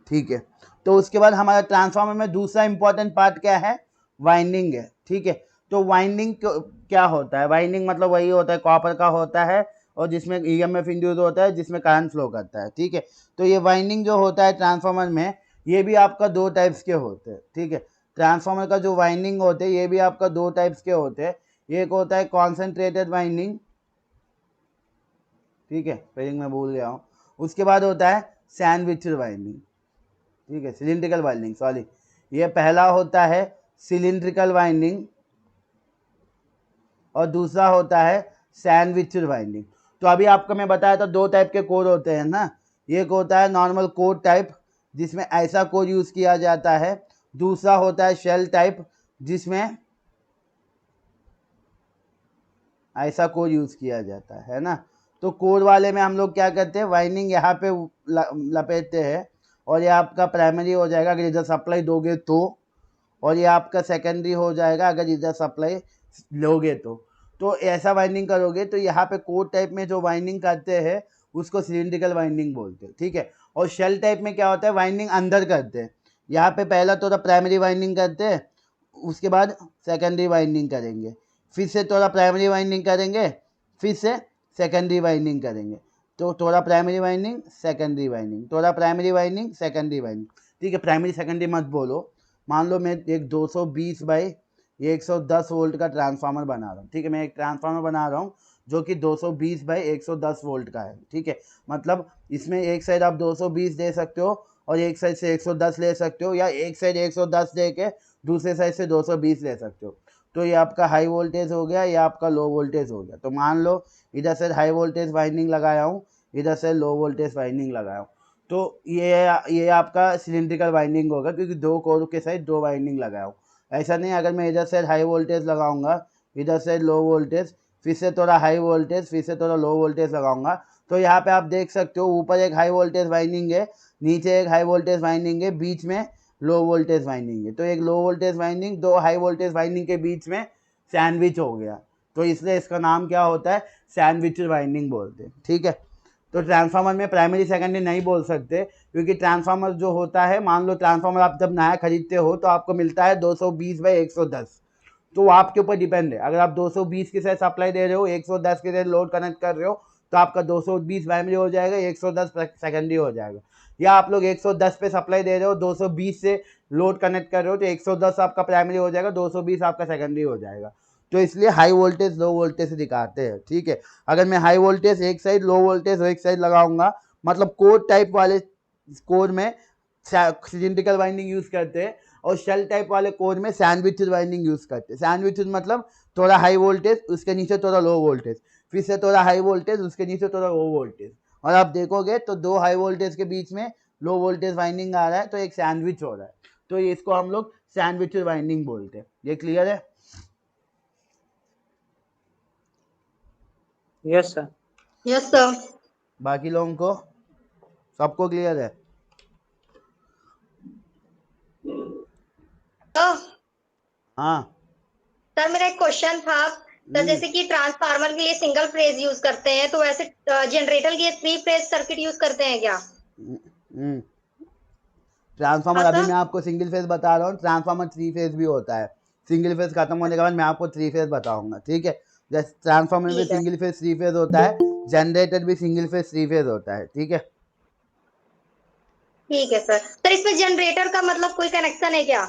ठीक है। तो उसके बाद हमारा ट्रांसफार्मर में दूसरा इंपॉर्टेंट पार्ट क्या है, वाइंडिंग है, ठीक है। तो वाइंडिंग क्या होता है, वाइंडिंग मतलब वही होता है, कॉपर का होता है, और जिसमें ईएमएफ इंड्यूस होता है, जिसमें करंट फ्लो करता है, ठीक है। तो ये वाइंडिंग जो होता है ट्रांसफार्मर में, ये भी आपका दो टाइप्स के होते हैं, ठीक है। ट्रांसफार्मर का जो वाइंडिंग होते हैं ये भी आपका दो टाइप्स के होते हैं। एक होता है कॉन्सेंट्रेटेड वाइंडिंग, ठीक है, स्पेलिंग मैं भूल गया हूँ। उसके बाद होता है सैंडविच वाइंडिंग, ठीक है, सिलिंड्रिकल वाइंडिंग, सॉरी। ये पहला होता है सिलिंड्रिकल वाइंडिंग, और दूसरा होता है सैंडविच वाइंडिंग। तो अभी आपको मैं बताया था दो टाइप के कोर होते हैं ना, एक होता है नॉर्मल कोर टाइप जिसमें ऐसा कोर यूज़ किया जाता है, दूसरा होता है शेल टाइप जिसमें ऐसा कोर यूज़ किया जाता है ना। तो कोर वाले में हम लोग क्या करते हैं, वाइंडिंग यहाँ पे लपेटते हैं, और ये आपका प्राइमरी हो जाएगा अगर इधर सप्लाई दोगे तो, और ये आपका सेकेंडरी हो जाएगा अगर इधर सप्लाई लोगे तो ऐसा वाइंडिंग करोगे तो यहाँ पे कोर टाइप में जो वाइंडिंग करते हैं उसको सिलिंड्रिकल वाइंडिंग बोलते हैं, ठीक है। और शेल टाइप में क्या होता है, वाइंडिंग अंदर करते हैं, यहाँ पे पहला थोड़ा प्राइमरी वाइंडिंग करते हैं, उसके बाद सेकेंडरी वाइंडिंग करेंगे, फिर से थोड़ा प्राइमरी वाइंडिंग करेंगे, फिर से सेकेंडरी वाइंडिंग करेंगे। तो थोड़ा प्राइमरी वाइंडिंग, सेकेंडरी वाइंडिंग, थोड़ा प्राइमरी वाइंडिंग, सेकेंडरी वाइंडिंग, ठीक है। प्राइमरी सेकेंडरी मत बोलो। मान लो मैं एक 220 बाई 110 वोल्ट का ट्रांसफार्मर बना रहा हूँ, ठीक है। मैं एक ट्रांसफार्मर बना रहा हूँ जो कि 220 बाई 110 वोल्ट का है, ठीक है। मतलब इसमें एक साइड आप 220 दे सकते हो और एक साइड से 110 ले सकते हो, या एक साइड 110 दे के दूसरे साइड से 220 ले सकते हो। तो ये आपका हाई वोल्टेज हो गया, ये आपका लो वोल्टेज हो गया। तो मान लो इधर से हाई वोल्टेज वाइंडिंग लगाया हूँ, इधर से लो वोल्टेज वाइंडिंग लगाया हूँ, तो ये आपका सिलिंड्रिकल वाइंडिंग होगा, क्योंकि दो कोर के साइड दो वाइंडिंग लगाया हूँ। ऐसा नहीं अगर मैं इधर से हाई वोल्टेज लगाऊंगा, इधर से लो वोल्टेज, फिर से थोड़ा हाई वोल्टेज, फिर से थोड़ा लो वोल्टेज लगाऊंगा, तो यहाँ पे आप देख सकते हो ऊपर एक हाई वोल्टेज वाइंडिंग है, नीचे एक हाई वोल्टेज वाइंडिंग है, बीच में लो वोल्टेज वाइंडिंग है। तो एक लो वोल्टेज वाइंडिंग दो हाई वोल्टेज वाइंडिंग के बीच में सैंडविच हो गया, तो इसलिए इसका नाम क्या होता है, सैंडविच वाइंडिंग बोलते हैं। ठीक है, तो ट्रांसफार्मर में प्राइमरी सेकेंडरी नहीं बोल सकते, क्योंकि ट्रांसफार्मर जो होता है, मान लो ट्रांसफार्मर आप जब नया खरीदते हो तो आपको मिलता है 220/110, तो आपके ऊपर डिपेंड है। अगर आप 220 के साथ सप्लाई दे रहे हो, 110 के साथ लोड कनेक्ट कर रहे हो, तो आपका 220 प्राइमरी हो जाएगा, 110 सेकेंडरी हो जाएगा। या आप लोग 110 पे सप्लाई दे रहे हो, 220 से लोड कनेक्ट कर रहे हो, तो 110 आपका प्राइमरी हो जाएगा, 220 आपका सेकेंडरी हो जाएगा। तो इसलिए हाई वोल्टेज लो वोल्टेज से दिखाते हैं। ठीक है, अगर मैं हाई वोल्टेज एक साइड, लो वोल्टेज एक साइड लगाऊंगा, मतलब कोर टाइप वाले कोर में सिलिंड्रिकल वाइंडिंग यूज करते हैं, और शेल टाइप वाले कोर में सैंडविचेस वाइंडिंग यूज करते हैं। सैंडविचेस मतलब थोड़ा हाई वोल्टेज, उसके नीचे थोड़ा लो वोल्टेज, फिर से थोड़ा हाई वोल्टेज, उसके नीचे थोड़ा लो वोल्टेज, और आप देखोगे तो दो हाई वोल्टेज के बीच में लो वोल्टेज वाइंडिंग आ रहा है, तो एक सैंडविच हो रहा है, तो इसको हम लोग सैंडविच वाइंडिंग बोलते हैं। ये क्लियर है? Yes sir. Yes sir. बाकी लोगों को सबको क्लियर है? हाँ सर मेरा एक क्वेश्चन था, तो जैसे कि ट्रांसफार्मर के लिए सिंगल फेज यूज करते हैं, तो वैसे जनरेटर के लिए 3 फेज सर्किट यूज करते हैं क्या? ट्रांसफार्मर हाँ अभी सर। मैं आपको सिंगल फेज बता रहा हूँ, ट्रांसफार्मर 3 फेज भी होता है। सिंगल फेज खत्म होने के बाद मैं आपको 3 फेज बताऊंगा। ठीक है, जैसे ट्रांसफार्मर भी ठीक है। सिंगल फेज 3 फेज होता है, जनरेटर भी सिंगल फेज 3 फेज होता है। ठीक है, ठीक है सर। सर इसमें जनरेटर का मतलब कोई कनेक्शन है क्या?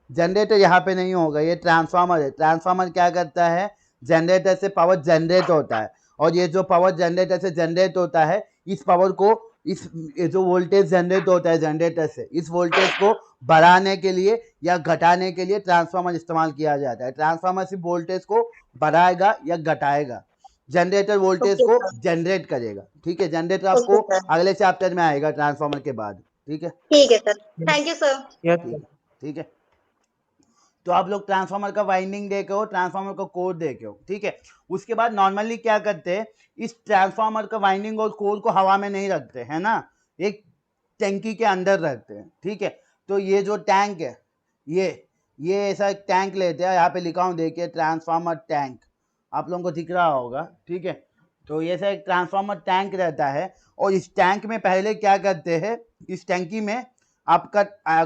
जनरेटर यहाँ पे नहीं होगा, ये ट्रांसफार्मर है। ट्रांसफार्मर क्या करता है, जनरेटर से पावर जनरेट होता है, और ये जो पावर जनरेटर से जनरेट होता है, इस पावर को, इस ये जो वोल्टेज जनरेट होता है जनरेटर से, इस वोल्टेज को बढ़ाने के लिए या घटाने के लिए ट्रांसफार्मर इस्तेमाल किया जाता है। ट्रांसफार्मर सिर्फ वोल्टेज को बढ़ाएगा या घटाएगा, जनरेटर वोल्टेज ओके को सर। जनरेट करेगा। ठीक है, जनरेटर ओके आपको सर। अगले चैप्टर में आएगा ट्रांसफार्मर के बाद। ठीक है, ठीक है sir. Thank you sir. Yes ठीक सर। है, ठीक है। तो आप लोग ट्रांसफार्मर का वाइंडिंग देखे हो, ट्रांसफार्मर का कोर देखे हो। ठीक है, उसके बाद नॉर्मली क्या करते हैं, इस ट्रांसफार्मर का वाइंडिंग और कोर को हवा में नहीं रखते है ना, एक टैंकी के अंदर रखते हैं। ठीक है, तो ये जो टैंक है, ये ऐसा एक टैंक लेते हैं, यहाँ पे लिखा हूँ देखिए, ट्रांसफार्मर टैंक, आप लोगों को दिख रहा होगा। ठीक है, तो ये ऐसा एक ट्रांसफार्मर टैंक रहता है, और इस टैंक में पहले क्या करते हैं, इस टैंकी में आपका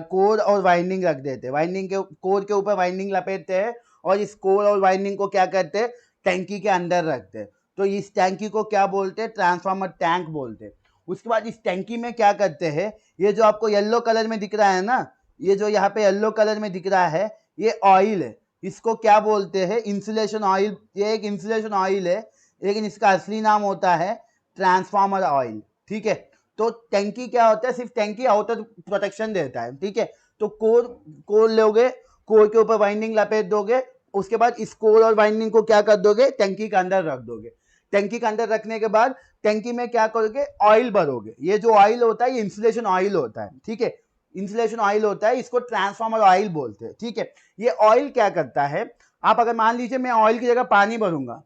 कोर और वाइंडिंग रख देते हैं, वाइंडिंग के कोर के ऊपर वाइंडिंग लपेटते हैं, और इस कोर और वाइंडिंग को क्या करते हैं, टैंकी के अंदर रखते हैं। तो इस टैंकी को क्या बोलते हैं, ट्रांसफार्मर टैंक बोलते हैं। उसके बाद इस टैंकी में क्या करते हैं, ये जो आपको येलो कलर में दिख रहा है ना, ये जो यहाँ पे येलो कलर में दिख रहा है, ये ऑयल है, इसको क्या बोलते हैं, इंसुलेशन ऑयल। ये एक इंसुलेशन ऑयल है, लेकिन इसका असली नाम होता है ट्रांसफार्मर ऑयल। ठीक है, तो टैंकी क्या होता है, सिर्फ टैंकी आउटर प्रोटेक्शन देता है। ठीक है, तो कोर लोगे, कोर के ऊपर वाइंडिंग लपेट दोगे, उसके बाद इस कोर और वाइंडिंग को क्या कर दोगे, टैंकी के अंदर रख दोगे। टैंकी के अंदर रखने के बाद टैंकी में क्या करोगे, ऑयल भरोगे। ये जो ऑयल होता है, ये इंसुलेशन ऑयल होता है। ठीक है, इंसुलेशन ऑयल होता है, इसको ट्रांसफार्मर ऑयल बोलते हैं। ठीक है, ये ऑयल क्या करता है, आप अगर मान लीजिए मैं ऑयल की जगह पानी भरूंगा,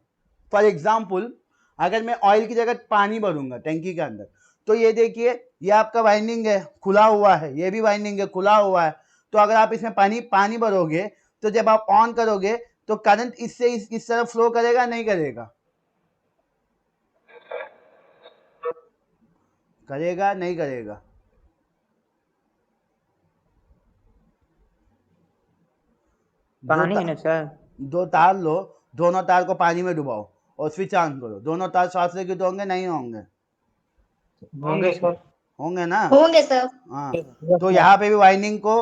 फॉर एग्जाम्पल अगर मैं ऑयल की जगह पानी भरूंगा टैंकी के अंदर, तो ये देखिए, ये आपका वाइंडिंग है, खुला हुआ है, ये भी वाइंडिंग है, खुला हुआ है। तो अगर आप इसमें पानी भरोगे, तो जब आप ऑन करोगे तो करंट इससे इस तरफ फ्लो करेगा, नहीं करेगा? करेगा, नहीं करेगा? पानी है ना सर। दो तार लो, दोनों तार को पानी में डुबाओ और स्विच ऑन करो, दोनों तार शॉर्ट सर्किट होंगे, नहीं होंगे? होंगे सर। होंगे ना? होंगे सर। हाँ, तो यहाँ पे भी वाइंडिंग को,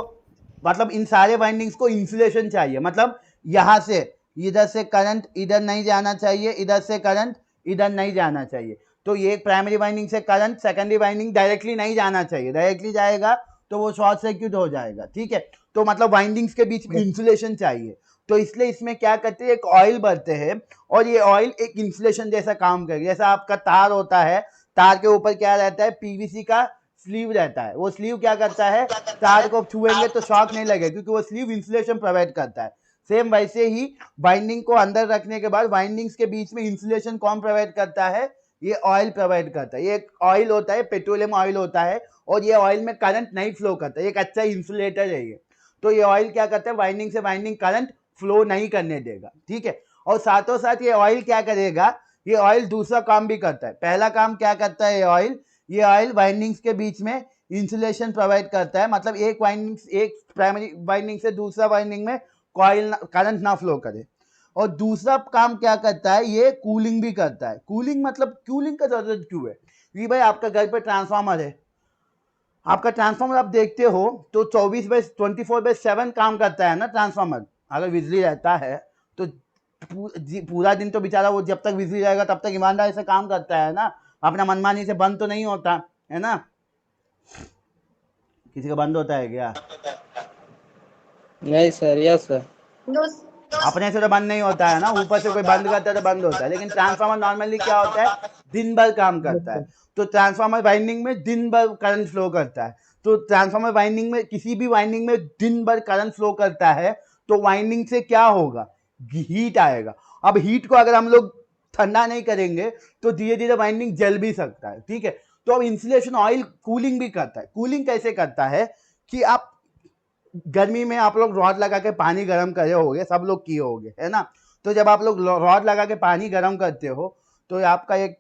मतलब इन सारे वाइंडिंग्स को इंसुलेशन चाहिए, मतलब यहाँ से इधर से करंट इधर नहीं जाना चाहिए, इधर से करंट इधर नहीं जाना चाहिए। तो ये प्राइमरी वाइंडिंग से करंट सेकेंडरी वाइंडिंग डायरेक्टली नहीं जाना चाहिए, डायरेक्टली जाएगा तो वो शॉर्ट सर्किट हो जाएगा। ठीक है, तो मतलब वाइंडिंग्स के बीच में इंसुलेशन चाहिए। तो इसलिए इसमें क्या करते हैं, एक ऑयल भरते हैं और ये ऑयल एक इंसुलेशन जैसा काम करेगा। जैसा आपका तार होता है, तार के ऊपर क्या रहता है, पीवीसी का स्लीव रहता है। वो स्लीव क्या करता है, तार को छुएंगे तो शॉक नहीं लगेगा क्योंकि वो स्लीव इंसुलेशन प्रोवाइड करता है। सेम वैसे ही वाइंडिंग को अंदर रखने के बाद वाइंडिंग्स के बीच में इंसुलेशन कौन प्रोवाइड करता है, ये ऑयल प्रोवाइड करता है। ये एक ऑयल होता है, पेट्रोलियम ऑयल होता है, और ये ऑयल में करंट नहीं फ्लो करता है, एक अच्छा इंसुलेटर है ये। तो ये ऑयल क्या करता है, वाइंडिंग से वाइंडिंग करंट फ्लो नहीं करने देगा, ठीक है। और साथों साथ ये ऑयल क्या करेगा, ये ऑयल दूसरा काम भी करता है। पहला काम क्या करता है ये ऑयल वाइंडिंग्स के बीच में इंसुलेशन प्रोवाइड करता है, मतलब एक प्राइमरी वाइंडिंग से दूसरा वाइंडिंग में कॉइल करंट ना फ्लो करे। और दूसरा काम क्या करता है, ये कूलिंग भी करता है। कूलिंग मतलब कूलिंग का जरूरत क्यों है, कि भाई आपका घर पे ट्रांसफार्मर है, आपका ट्रांसफार्मर आप देखते हो तो 24/7 काम करता है ना ट्रांसफार्मर। अगर बिजली रहता है तो पूरा दिन तो बेचारा वो जब तक बिजली रहेगा तब तक ईमानदारी से काम करता है ना, अपना मनमानी से बंद तो नहीं होता है ना। किसी का बंद होता है क्या? नहीं सर, यस सर। अपने से तो बंद नहीं होता है ना, ऊपर से कोई बंद करता है तो बंद होता है। लेकिन ट्रांसफार्मर नॉर्मली क्या होता है, दिन भर काम करता है। तो ट्रांसफार्मर वाइंडिंग में दिन भर करंट फ्लो करता है। तो ट्रांसफार्मर वाइंडिंग में, किसी भी वाइंडिंग में दिन भर करंट फ्लो करता है तो वाइंडिंग से क्या होगा, हीट आएगा। अब हीट को अगर हम लोग ठंडा नहीं करेंगे तो धीरे धीरे वाइंडिंग जल भी सकता है, ठीक है। तो अब इंसुलेशन ऑयल कूलिंग भी करता है। कूलिंग कैसे करता है कि आप गर्मी में आप लोग रॉड लगा के पानी गर्म करे होगे, सब लोग किए होगे, है ना। तो जब आप लोग रॉड लगा के पानी गर्म करते हो तो आपका एक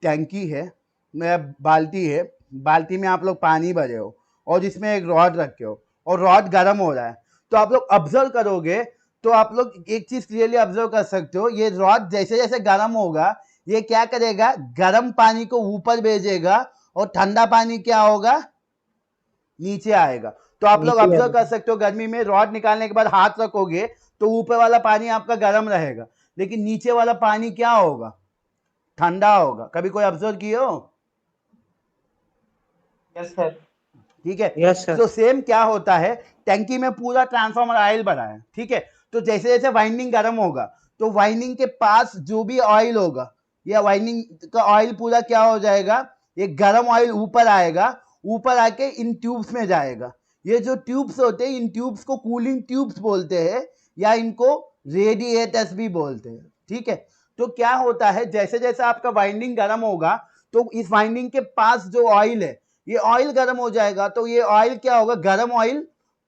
टैंकी है, बाल्टी है, बाल्टी में आप लोग पानी भरे हो और जिसमें एक रॉड रखे हो और रॉड गर्म हो रहा है। तो आप लोग ऑब्जर्व करोगे तो आप लोग एक चीज क्लियरली ऑब्जर्व कर सकते हो, ये रॉड जैसे जैसे गर्म होगा ये क्या करेगा, गर्म पानी को ऊपर भेजेगा और ठंडा पानी क्या होगा, नीचे आएगा। तो आप लोग ऑब्जर्व कर सकते हो, गर्मी में रॉड निकालने के बाद हाथ रखोगे तो ऊपर वाला पानी आपका गर्म रहेगा, लेकिन नीचे वाला पानी क्या होगा, ठंडा होगा। कभी कोई ऑब्जर्व किए हो? Yes sir. ठीक है, यस सर। तो सेम क्या होता है, टैंकी में पूरा ट्रांसफार्मर ऑयल भरा है, ठीक है। तो जैसे जैसे वाइंडिंग गर्म होगा तो वाइंडिंग के पास जो भी ऑयल होगा या वाइंडिंग का ऑयल पूरा क्या हो जाएगा, ये गर्म ऑयल ऊपर आएगा, ऊपर आके इन ट्यूब्स में जाएगा। ये जो ट्यूब्स होते हैं इन ट्यूब्स को कूलिंग ट्यूब्स बोलते हैं या इनको रेडिएटर्स भी बोलते हैं, ठीक है। तो क्या होता है, जैसे जैसे आपका वाइंडिंग गर्म होगा तो इस वाइंडिंग के पास जो ऑयल है ये ऑयल गर्म हो जाएगा। तो ये ऑयल क्या होगा, गर्म ऑयल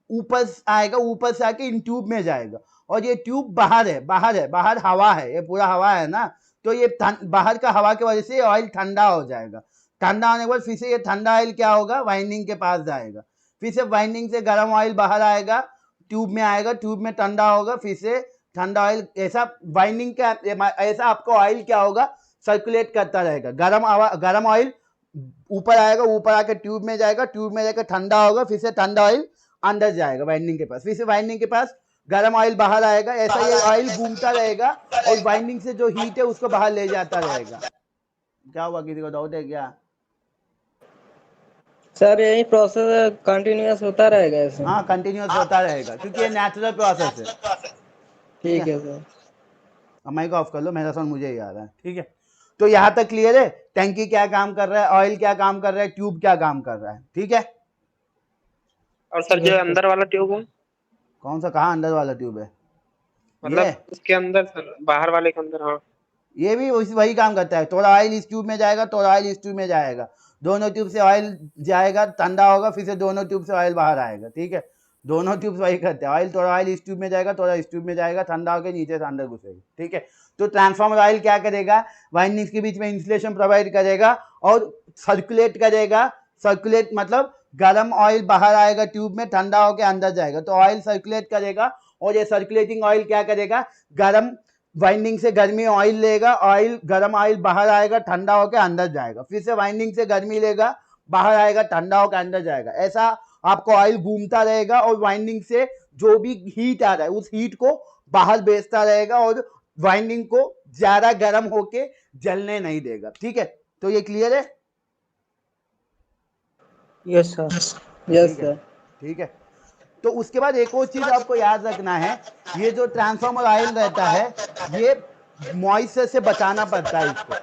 ऊपर आएगा, ऊपर से आके इन ट्यूब में जाएगा। और ये ट्यूब बाहर है, बाहर हवा है, ये पूरा हवा है ना। तो ये बाहर का हवा की वजह से ऑयल ठंडा हो जाएगा। ठंडा होने के बाद फिर से ये ठंडा ऑयल क्या होगा, वाइंडिंग के पास जाएगा। फिर से वाइंडिंग से गर्म ऑयल बाहर आएगा, ट्यूब में आएगा, ट्यूब में ठंडा होगा, फिर से ठंडा ऑयल। ऐसा वाइंडिंग का ऐसा आपको ऑयल क्या होगा, सर्कुलेट करता रहेगा। गर्म ऑयल ऊपर आएगा, ऊपर आकर ट्यूब में जाएगा, ट्यूब में जाकर ठंडा होगा, फिर से ठंडा ऑयल अंदर जाएगा वाइंडिंग के पास, फिर से वाइंडिंग के पास गर्म ऑयल बाहर आएगा। ऐसा ये ऑयल घूमता रहेगा और वाइंडिंग से जो हीट है उसको बाहर ले जाता रहेगा। क्या हुआ, किसी को डाउट है क्या? सर यही प्रोसेस कंटिन्यूअस होता रहेगा ऐसे? हाँ, कंटिन्यूअस होता रहेगा क्योंकि ये नेचुरल प्रोसेस है। ठीक है सर। अब माइक ऑफ कर लो, मेरा साउंड मुझे ही आ रहा है, ठीक है। तो यहाँ तक क्लियर है, टैंकी क्या काम कर रहा है, ऑयल क्या काम कर रहा है, ट्यूब क्या काम कर रहा है, ठीक है। और सर जो अंदर वाला ट्यूब है, कौन सा, कहाँ अंदर वाला ट्यूब है, मतलब उसके अंदर सर, बाहर वाले के अंदर? हाँ, ये भी वही काम करता है। थोड़ा ऑयल इस ट्यूब में जाएगा, थोड़ा ऑयल इस ट्यूब में जाएगा, दोनों ट्यूब से ऑयल जाएगा, ठंडा होगा, फिर से दोनों ट्यूब से ऑयल बाहर आएगा, ठीक है। दोनों ट्यूब वही करते हैं, ऑयल थोड़ा ऑयल इस ट्यूब में जाएगा, थोड़ा इस ट्यूब में जाएगा, ठंडा होकर नीचे से अंदर घुसेगा, ठीक है। तो ट्रांसफार्मर ऑयल क्या करेगा, वाइंडिंग्स के बीच में इंसुलेशन प्रोवाइड करेगा और सर्कुलेट करेगा। सर्कुलेट मतलब गर्म ऑयल बाहर आएगा ट्यूब में, ठंडा होकर अंदर जाएगा, तो ऑयल सर्कुलेट करेगा। और ये सर्कुलेटिंग ऑयल क्या करेगा, गर्म वाइंडिंग से गर्मी ऑयल लेगा, ऑयल गर्म ऑयल बाहर आएगा, ठंडा होकर अंदर जाएगा, फिर से वाइंडिंग से गर्मी लेगा, बाहर आएगा, ठंडा होकर अंदर जाएगा। ऐसा आपको ऑयल घूमता रहेगा और वाइंडिंग से जो भी हीट आ रहा है उस हीट को बाहर भेजता रहेगा और वाइंडिंग को ज्यादा गर्म होके जलने नहीं देगा, ठीक है। तो ये क्लियर है? Yes sir. Yes sir. ठीक है। तो उसके बाद एक और चीज आपको याद रखना है, ये जो ट्रांसफार्मर ऑयल रहता है ये मॉइस्चर से बचाना पड़ता है इसको,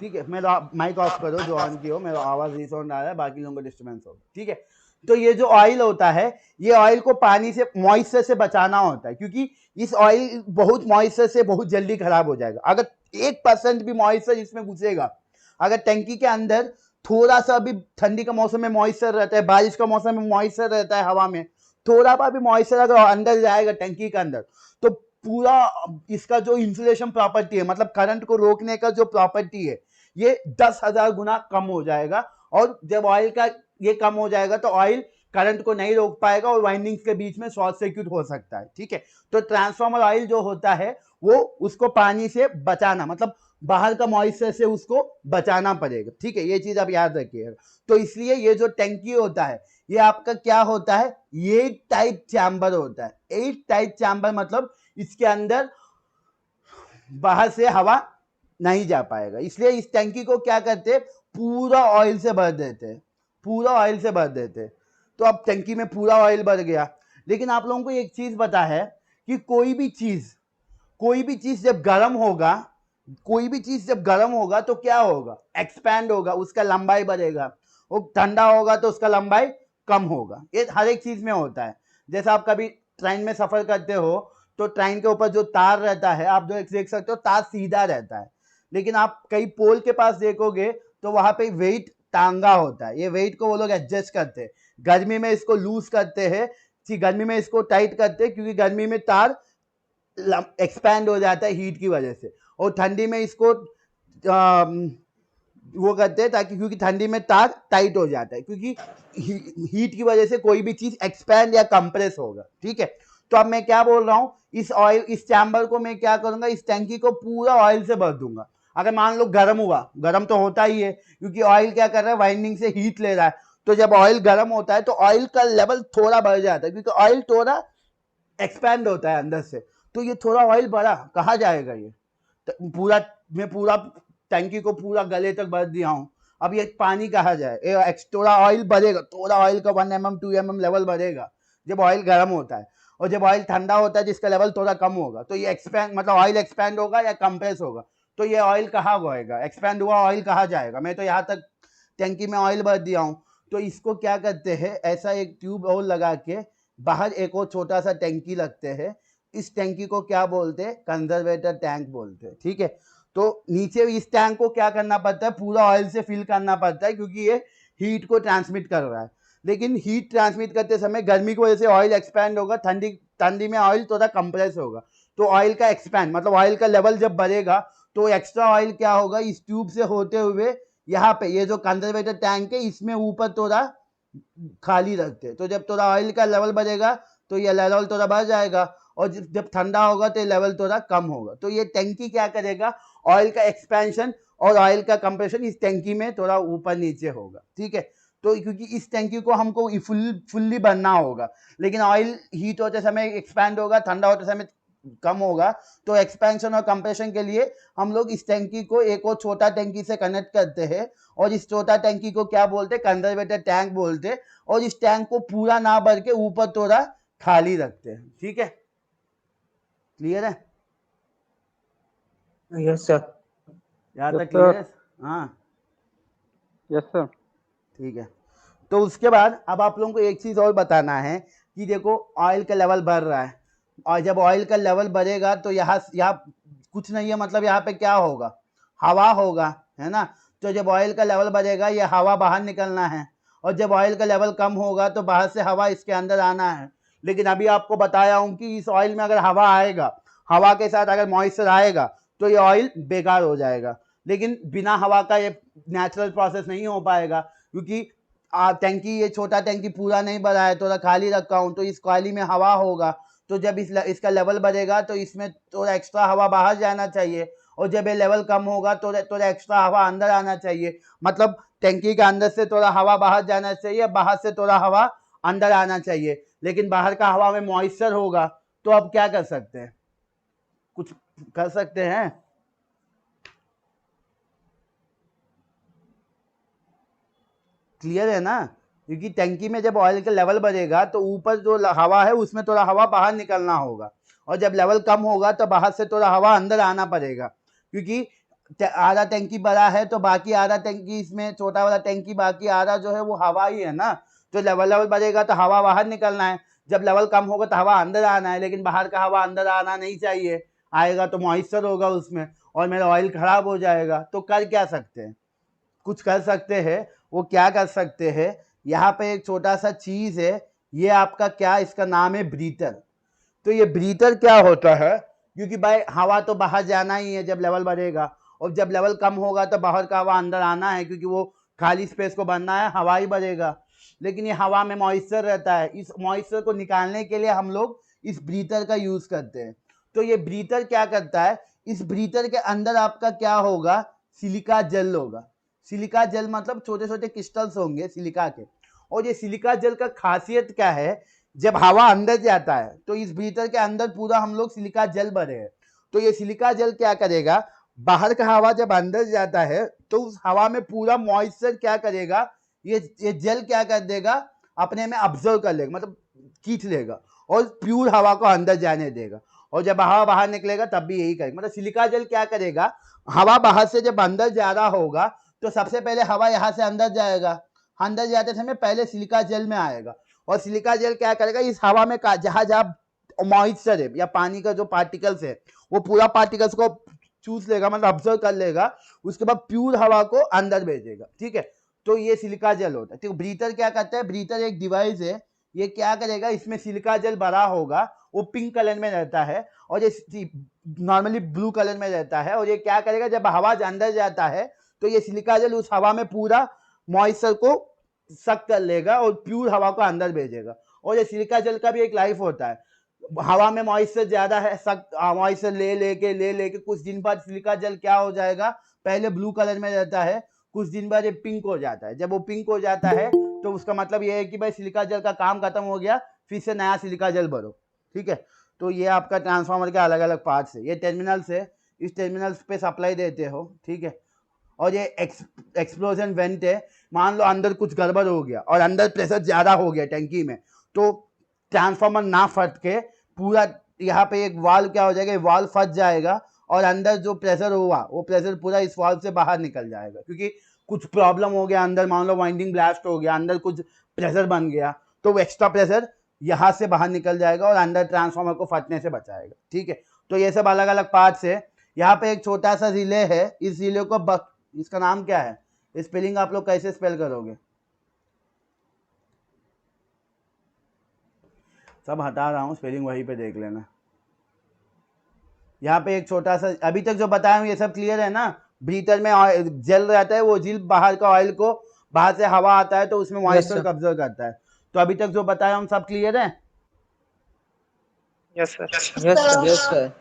ठीक है। मेरा माइक ऑफ करो जो ऑन की हो, मेरा आवाज रिसाउंड आ रहा है, बाकी लोगों को डिस्टर्बेंस होगा, ठीक है। तो ये जो ऑयल होता है ये ऑयल को पानी से मॉइस्चर से बचाना होता है, क्योंकि इस ऑयल बहुत मॉइस्चर से बहुत जल्दी खराब हो जाएगा। अगर 1% भी मॉइस्चर इसमें घुसेगा, अगर टंकी के अंदर थोड़ा सा भी, ठंडी का मौसम में मॉइस्चर रहता है, बारिश का मौसम में मॉइस्चर रहता है, हवा में थोड़ा सा भी मॉइस्चर अगर अंदर जाएगा टंकी के अंदर, तो पूरा इसका जो इंसुलेशन प्रॉपर्टी है, मतलब करंट को रोकने का जो प्रॉपर्टी है, ये 10,000 गुना कम हो जाएगा। और जब ऑयल का ये कम हो जाएगा तो ऑयल करंट को नहीं रोक पाएगा और वाइंडिंग्स के बीच में शॉर्ट सर्किट हो सकता है, ठीक है। तो ट्रांसफार्मर ऑयल जो होता है वो उसको पानी से बचाना, मतलब बाहर का मॉइस्चर से उसको बचाना पड़ेगा, ठीक है। ये चीज आप याद रखिएगा। तो इसलिए ये जो टंकी होता है ये आपका क्या होता है, ये टाइप चैम्बर होता है। एट टाइप चैम्बर मतलब इसके अंदर बाहर से हवा नहीं जा पाएगा, इसलिए इस टंकी को क्या करते, पूरा ऑयल से भर देते, पूरा ऑयल से भर देते। तो अब टंकी में पूरा ऑयल भर गया। लेकिन आप लोगों को एक चीज पता है कि कोई भी चीज जब गर्म होगा, कोई भी चीज जब गर्म होगा तो क्या होगा, एक्सपैंड होगा, उसका लंबाई बढ़ेगा। वो ठंडा होगा तो उसका लंबाई कम होगा। ये हर एक चीज में होता है। जैसे आप कभी ट्रेन में सफर करते हो तो ट्रेन के ऊपर जो तार रहता है, आप जो देख सकते हो तार सीधा रहता है, लेकिन आप कई पोल के पास देखोगे तो वहां पे वेट टांगा होता है। ये वेट को वो लोग एडजस्ट करते हैं, गर्मी में इसको लूज करते हैं, गर्मी में इसको टाइट करते हैं, क्योंकि गर्मी में तार एक्सपैंड हो जाता है हीट की वजह से, और ठंडी में इसको वो करते हैं ताकि, क्योंकि ठंडी में तार टाइट हो जाता है, क्योंकि हीट की वजह से कोई भी चीज एक्सपैंड या कंप्रेस होगा, ठीक है। तो अब मैं क्या बोल रहा हूं, इस ऑयल, इस चैम्बर को मैं क्या करूंगा, इस टंकी को पूरा ऑयल से भर दूंगा। अगर मान लो गर्म हुआ, गर्म तो होता ही है क्योंकि ऑयल क्या कर रहा है, वाइंडिंग से हीट ले रहा है। तो जब ऑयल गर्म होता है तो ऑयल का लेवल थोड़ा बढ़ जाता है, क्योंकि ऑयल थोड़ा एक्सपैंड होता है अंदर से। तो ये थोड़ा ऑयल बढ़ा, कहाँ जाएगा ये, पूरा, मैं पूरा टंकी को पूरा गले तक भर दिया हूं, अब ये पानी कहाँ जाए, थोड़ा ऑयल बढ़ेगा, थोड़ा ऑयल का 1 mm 2 mm लेवल बढ़ेगा जब ऑयल गर्म होता है। और जब ऑयल ठंडा होता है जिसका लेवल थोड़ा कम होगा, तो ये एक्सपैंड, मतलब ऑयल एक्सपैंड होगा या कंप्रेस होगा। तो ये ऑयल कहाँ गएगा, एक्सपैंड हुआ ऑयल कहाँ जाएगा। मैं तो यहाँ तक टंकी में ऑयल भर दिया हूँ। तो इसको क्या करते हैं, ऐसा एक ट्यूब होल लगा के बाहर एक और छोटा सा टंकी लगते हैं। इस टंकी को क्या बोलते हैं, कंजर्वेटर टैंक बोलते हैं, ठीक है। तो नीचे इस टैंक को क्या करना पड़ता है, पूरा ऑयल से फिल करना पड़ता है, क्योंकि ये हीट को ट्रांसमिट कर रहा है। लेकिन हीट ट्रांसमिट करते समय गर्मी की वजह से ऑयल एक्सपैंड होगा, ठंडी में ऑयल थोड़ा कंप्रेस होगा। तो ऑयल का एक्सपैंड मतलब ऑयल का लेवल जब बढ़ेगा तो एक्स्ट्रा ऑयल क्या होगा, इस ट्यूब से होते हुए यहाँ पे ये जो कंजर्वेटर टैंक है इसमें ऊपर थोड़ा खाली रखते हैं। तो जब थोड़ा ऑयल का लेवल बढ़ेगा तो ये लेवल थोड़ा बढ़ जाएगा, और जब ठंडा होगा तो ये लेवल थोड़ा कम होगा। तो ये टंकी क्या करेगा, ऑयल का एक्सपेंशन और ऑयल का कंप्रेशन इस टंकी में थोड़ा ऊपर नीचे होगा, ठीक है। तो क्योंकि इस टंकी को हमको फुल्ली भरना होगा, लेकिन ऑयल हीट होते समय एक्सपैंड होगा, ठंडा होते समय कम होगा। तो एक्सपेंशन और कंप्रेशन के लिए हम लोग इस टंकी को एक और छोटा टंकी से कनेक्ट करते हैं, और इस छोटा टंकी को क्या बोलते हैं, कंजर्वेटर टैंक बोलते हैं। और इस टैंक को पूरा ना भर के ऊपर थोड़ा खाली रखते हैं, ठीक है। क्लियर है? Yes sir. यहाँ Yes, तक क्लियर है? sir. हाँ, यस सर। ठीक है। तो उसके बाद अब आप लोगों को एक चीज और बताना है कि देखो ऑयल का लेवल बढ़ रहा है, और जब ऑयल का लेवल बढ़ेगा तो यहाँ कुछ नहीं है, मतलब यहाँ पे क्या होगा, हवा होगा, है ना। तो जब ऑयल का लेवल बढ़ेगा ये हवा बाहर निकलना है, और जब ऑयल का लेवल कम होगा तो बाहर से हवा इसके अंदर आना है। लेकिन अभी आपको बताया हूं कि इस ऑयल में अगर हवा आएगा, हवा के साथ अगर मॉइस्चर आएगा तो ये ऑयल बेकार हो जाएगा। लेकिन बिना हवा का ये नेचुरल प्रोसेस नहीं हो पाएगा, क्योंकि टंकी, ये छोटा टंकी पूरा नहीं भरा है, थोड़ा खाली रखा हूं, तो इस खाली में हवा होगा। तो जब इसका लेवल बढ़ेगा तो इसमें थोड़ा एक्स्ट्रा हवा बाहर जाना चाहिए, और जब ये लेवल कम होगा तो थोड़ा एक्स्ट्रा हवा अंदर आना चाहिए। मतलब टंकी के अंदर से थोड़ा हवा बाहर जाना चाहिए, बाहर से थोड़ा हवा अंदर आना चाहिए। लेकिन बाहर का हवा में मॉइस्चर होगा, तो अब क्या कर सकते हैं, कुछ कर सकते हैं? क्लियर है ना? क्योंकि टंकी में जब ऑयल का लेवल बढ़ेगा तो ऊपर जो हवा है उसमें थोड़ा हवा बाहर निकलना होगा, और जब लेवल कम होगा तो बाहर से थोड़ा हवा अंदर आना पड़ेगा, क्योंकि आधा टंकी बड़ा है तो बाकी आधा टंकी, इसमें छोटा वाला टंकी बाकी आधा जो है वो हवा ही है ना। तो लेवल बढ़ेगा तो हवा बाहर निकलना है, जब लेवल कम होगा तो हवा अंदर आना है, लेकिन बाहर का हवा अंदर आना नहीं चाहिए, आएगा तो मॉइस्चर होगा उसमें और मेरा ऑयल खराब हो जाएगा। तो कर क्या सकते हैं, कुछ कर सकते हैं। वो क्या कर सकते हैं, यहाँ पे एक छोटा सा चीज़ है, ये आपका क्या, इसका नाम है ब्रीथर। तो ये ब्रीथर क्या होता है, क्योंकि भाई हवा तो बाहर जाना ही है जब लेवल बढ़ेगा, और जब लेवल कम होगा तो बाहर का हवा अंदर आना है, क्योंकि वो खाली स्पेस को बनना है, हवा ही बढ़ेगा। लेकिन ये हवा में मॉइस्चर रहता है, इस मॉइस्चर को निकालने के लिए हम लोग इस ब्रीथर का यूज़ करते हैं। तो ये ब्रीथर क्या करता है, इस ब्रीथर के अंदर आपका क्या होगा, सिलिका जेल होगा। सिलिका जेल मतलब छोटे छोटे क्रिस्टल्स होंगे सिलिका के, और ये सिलिका जेल का खासियत क्या है, जब हवा अंदर जाता है तो इस ब्रीथर के अंदर पूरा हम लोग सिलिका जेल भरे हैं। तो ये सिलिका जेल क्या करेगा, बाहर का हवा जब अंदर जाता है तो उस हवा में पूरा मॉइस्चर क्या करेगा, ये जेल क्या कर देगा, अपने में ऑब्जर्व कर लेगा, मतलब खींच लेगा और प्योर हवा को अंदर जाने देगा, और जब हवा बाहर निकलेगा तब भी यही करेगा। मतलब सिलिका जेल क्या करेगा, हवा बाहर से जब अंदर जा रहा होगा तो सबसे पहले हवा यहाँ से अंदर जाएगा, अंदर जाते समय पहले सिलिका जेल में आएगा, और सिलिका जेल क्या करेगा, इस हवा में जहाँ जहाँ मॉइस्चर है या पानी का जो पार्टिकल्स है वो पूरा पार्टिकल्स को चूस लेगा, मतलब ऑब्जर्व कर लेगा, उसके बाद प्योर हवा को अंदर भेजेगा। ठीक है, तो ये सिलिका जेल होता है। तो ब्रीथर क्या करता है, ब्रीथर एक डिवाइस है, ये क्या करेगा, इसमें सिलिका जेल भरा होगा, वो पिंक कलर में रहता है और ये नॉर्मली ब्लू कलर में रहता है, और ये क्या करेगा, जब हवा अंदर जाता है तो ये सिलिका जेल उस हवा में पूरा मॉइस्चर को सक कर लेगा और प्योर हवा को अंदर भेजेगा। और ये सिलिका जेल का भी एक लाइफ होता है, हवा में मॉइस्चर ज्यादा है, मॉइस्चर ले लेके कुछ दिन बाद सिलिका जेल क्या हो जाएगा, पहले ब्लू कलर में रहता है, कुछ दिन बाद ये पिंक हो जाता है। जब वो पिंक हो जाता है तो उसका मतलब ये है कि भाई सिलिका जेल का काम खत्म हो गया, फिर से नया सिलिका जेल भरो। ठीक है, तो ये आपका ट्रांसफार्मर के अलग अलग पार्ट्स है, ये टर्मिनल्स है, इस टर्मिनल्स पे सप्लाई देते हो। ठीक है, और ये एक्सप्लोजन वेंट है, मान लो अंदर कुछ गड़बड़ हो गया और अंदर प्रेशर ज़्यादा हो गया टैंकी में, तो ट्रांसफार्मर ना फट के पूरा यहाँ पे एक वाल्व क्या हो जाएगा, वाल्व फट जाएगा और अंदर जो प्रेशर हुआ वो प्रेशर पूरा इस वाल्व से बाहर निकल जाएगा, क्योंकि कुछ प्रॉब्लम हो गया अंदर, मान लो वाइंडिंग ब्लास्ट हो गया, अंदर कुछ प्रेशर बन गया, तो वो एक्स्ट्रा प्रेशर यहाँ से बाहर निकल जाएगा और अंदर ट्रांसफार्मर को फटने से बचाएगा। ठीक है, तो ये सब अलग अलग पार्ट्स है। यहाँ पे एक छोटा सा रिले है, इस रिले को इसका नाम क्या है, स्पेलिंग आप लोग कैसे स्पेल करोगे, सब हटा रहा हूँ, स्पेलिंग वहीं पे देख लेना। यहाँ पे एक छोटा सा, अभी तक जो बताया हूँ ये सब क्लियर है ना। ब्रीथर में जेल रहता है, वो जेल बाहर का ऑयल को, बाहर से हवा आता है तो उसमें मॉइस्चर को ऑब्जर्व करता है। तो अभी तक जो बताया हम सब क्लियर है। Yes sir. Yes sir.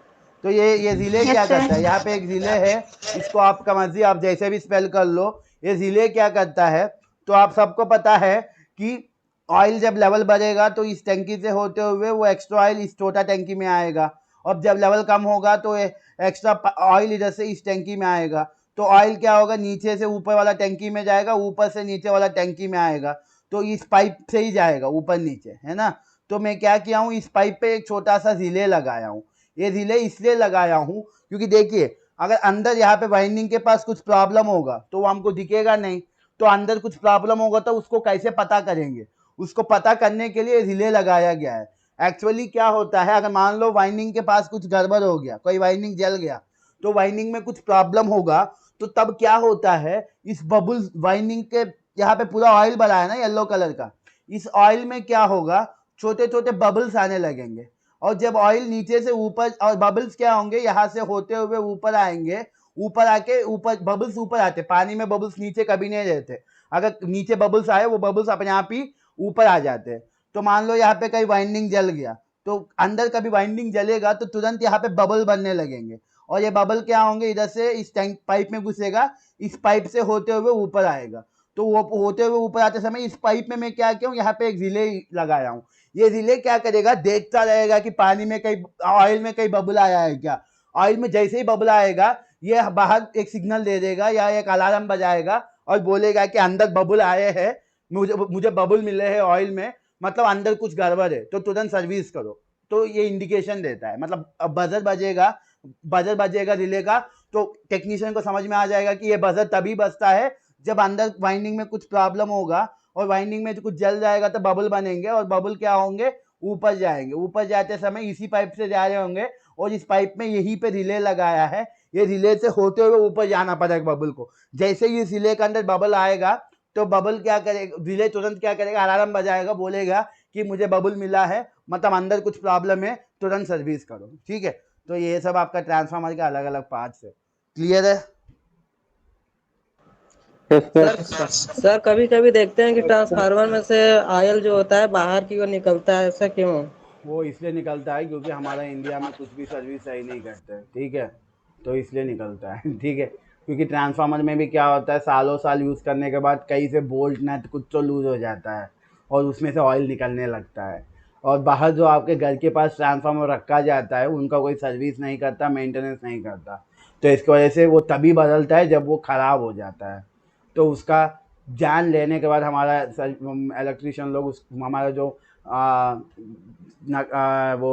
तो ये रिले क्या करता है, यहाँ पे एक रिले है, इसको आपका मर्जी आप जैसे भी स्पेल कर लो। ये रिले क्या करता है, तो आप सबको पता है कि ऑयल जब लेवल बढ़ेगा तो इस टंकी से होते हुए वो एक्स्ट्रा ऑयल इस छोटा टंकी में आएगा, और जब लेवल कम होगा तो एक्स्ट्रा ऑयल इधर से इस टंकी में आएगा। तो ऑयल क्या होगा, नीचे से ऊपर वाला टंकी में जाएगा, ऊपर से नीचे वाला टंकी में आएगा, तो इस पाइप से ही जाएगा ऊपर नीचे, है ना। तो मैं क्या किया हूँ, इस पाइप पे एक छोटा सा रिले लगाया हूँ। ये रिले इसलिए लगाया हूँ क्योंकि देखिए, अगर अंदर यहाँ पे वाइंडिंग के पास कुछ प्रॉब्लम होगा तो वो हमको दिखेगा नहीं, तो अंदर कुछ प्रॉब्लम होगा तो उसको कैसे पता करेंगे, उसको पता करने के लिए रिले लगाया गया है। एक्चुअली क्या होता है, अगर मान लो वाइंडिंग के पास कुछ गड़बड़ हो गया, कोई वाइंडिंग जल गया, तो वाइंडिंग में कुछ प्रॉब्लम होगा, तो तब क्या होता है, इस बबुल वाइंडिंग के यहाँ पे पूरा ऑयल भरा है ना येलो कलर का, इस ऑयल में क्या होगा, छोटे छोटे बबल्स आने लगेंगे, और जब ऑयल नीचे से ऊपर, और बबल्स क्या होंगे, यहाँ से होते हुए ऊपर आएंगे, ऊपर आके ऊपर बबल्स ऊपर आते, पानी में बबल्स नीचे कभी नहीं रहते, अगर नीचे बबल्स आए वो बबल्स अपने आप ही ऊपर आ जाते हैं। तो मान लो यहाँ पे कहीं वाइंडिंग जल गया, तो अंदर कभी वाइंडिंग जलेगा तो तुरंत यहाँ पे बबल बनने लगेंगे, और ये बबल क्या होंगे, इधर से इस टैंक पाइप में घुसेगा, इस पाइप से होते हुए ऊपर आएगा। तो वो होते हुए ऊपर आते समय इस पाइप में मैं क्या किया हूँ, यहाँ पे एक रिले लगाया हूँ। ये रिले क्या करेगा, देखता रहेगा कि पानी में कहीं, ऑयल में कहीं बबल आया है क्या। ऑयल में जैसे ही बबल आएगा, ये बाहर एक सिग्नल दे देगा या एक अलार्म बजाएगा और बोलेगा कि अंदर बबल आए हैं, मुझे मुझे बबल मिले हैं ऑयल में, मतलब अंदर कुछ गड़बड़ है, तो तुरंत सर्विस करो। तो ये इंडिकेशन देता है, मतलब अब बजर बजेगा रिले का, तो टेक्नीशियन को समझ में आ जाएगा कि ये बजर तभी बजता है जब अंदर वाइंडिंग में कुछ प्रॉब्लम होगा, और वाइंडिंग में कुछ जल जाएगा तो बबल बनेंगे, और बबल क्या होंगे, ऊपर जाएंगे। ऊपर जाते समय इसी पाइप से जा रहे होंगे, और इस पाइप में यहीं पे रिले लगाया है, ये रिले से होते हुए ऊपर जाना पड़ेगा बबल को। जैसे ही इस रिले के अंदर बबल आएगा, तो बबल क्या करेगा, रिले तुरंत क्या करेगा, अलार्म बजाएगा, बोलेगा कि मुझे बबल मिला है, मतलब अंदर कुछ प्रॉब्लम है, तुरंत सर्विस करो। ठीक है, तो ये सब आपका ट्रांसफार्मर के अलग अलग पार्ट्स है। क्लियर है? सर कभी कभी देखते हैं कि ट्रांसफार्मर में से ऑयल जो होता है बाहर की ओर निकलता है, ऐसा क्यों? वो इसलिए निकलता है क्योंकि हमारा इंडिया में कुछ भी सर्विस सही नहीं करते, ठीक है, तो इसलिए निकलता है। ठीक है, क्योंकि ट्रांसफार्मर में भी क्या होता है, सालों साल यूज़ करने के बाद कहीं से बोल्ट नट कुछ तो लूज़ हो जाता है, और उसमें से ऑयल निकलने लगता है। और बाहर जो आपके घर के पास ट्रांसफार्मर रखा जाता है, उनका कोई सर्विस नहीं करता, मेंटेनेंस नहीं करता, तो इसकी वजह से वो तभी बदलता है जब वो ख़राब हो जाता है। तो उसका जान लेने के बाद हमारा इलेक्ट्रीशियन लोग हमारा जो वो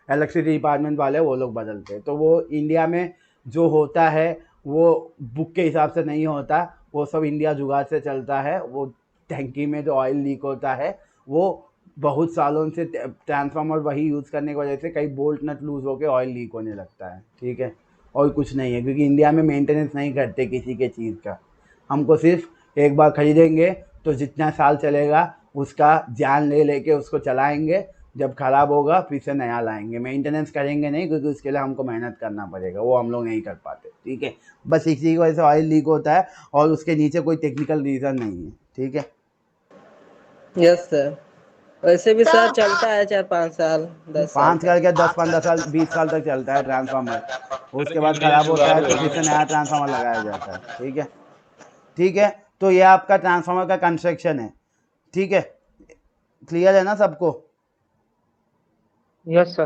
इलेक्ट्रिसिटी डिपार्टमेंट वाले वो लोग बदलते हैं। तो वो इंडिया में जो होता है वो बुक के हिसाब से नहीं होता, वो सब इंडिया जुगाड़ से चलता है। वो टैंकी में जो ऑयल लीक होता है वो बहुत सालों से ट्रांसफार्मर वही यूज़ करने की वजह से कई बोल्ट नट लूज़ होकर ऑयल लीक होने लगता है। ठीक है, और कुछ नहीं है, क्योंकि इंडिया में मेंटेनेंस नहीं करते किसी के चीज़ का। हमको सिर्फ एक बार ख़रीदेंगे तो जितना साल चलेगा उसका जान लेके उसको चलाएंगे, जब ख़राब होगा फिर से नया लाएंगे। मेंटेनेंस करेंगे नहीं, क्योंकि उसके लिए हमको मेहनत करना पड़ेगा, वो हम लोग नहीं कर पाते। ठीक है, बस इसी की वजह से ऑयल लीक होता है, और उसके नीचे कोई टेक्निकल रीज़न नहीं है। ठीक है, यस सर। वैसे भी सर चलता है 4-5 साल 10 साल 5 करके 10-15 साल 20 साल तक चलता है ट्रांसफार्मर, उसके बाद ख़राब होता है तो फिर से नया ट्रांसफार्मर लगाया जाता है। ठीक है, ठीक है, तो ये आपका ट्रांसफार्मर का कंस्ट्रक्शन है। ठीक है, क्लियर है ना सबको? Yes sir.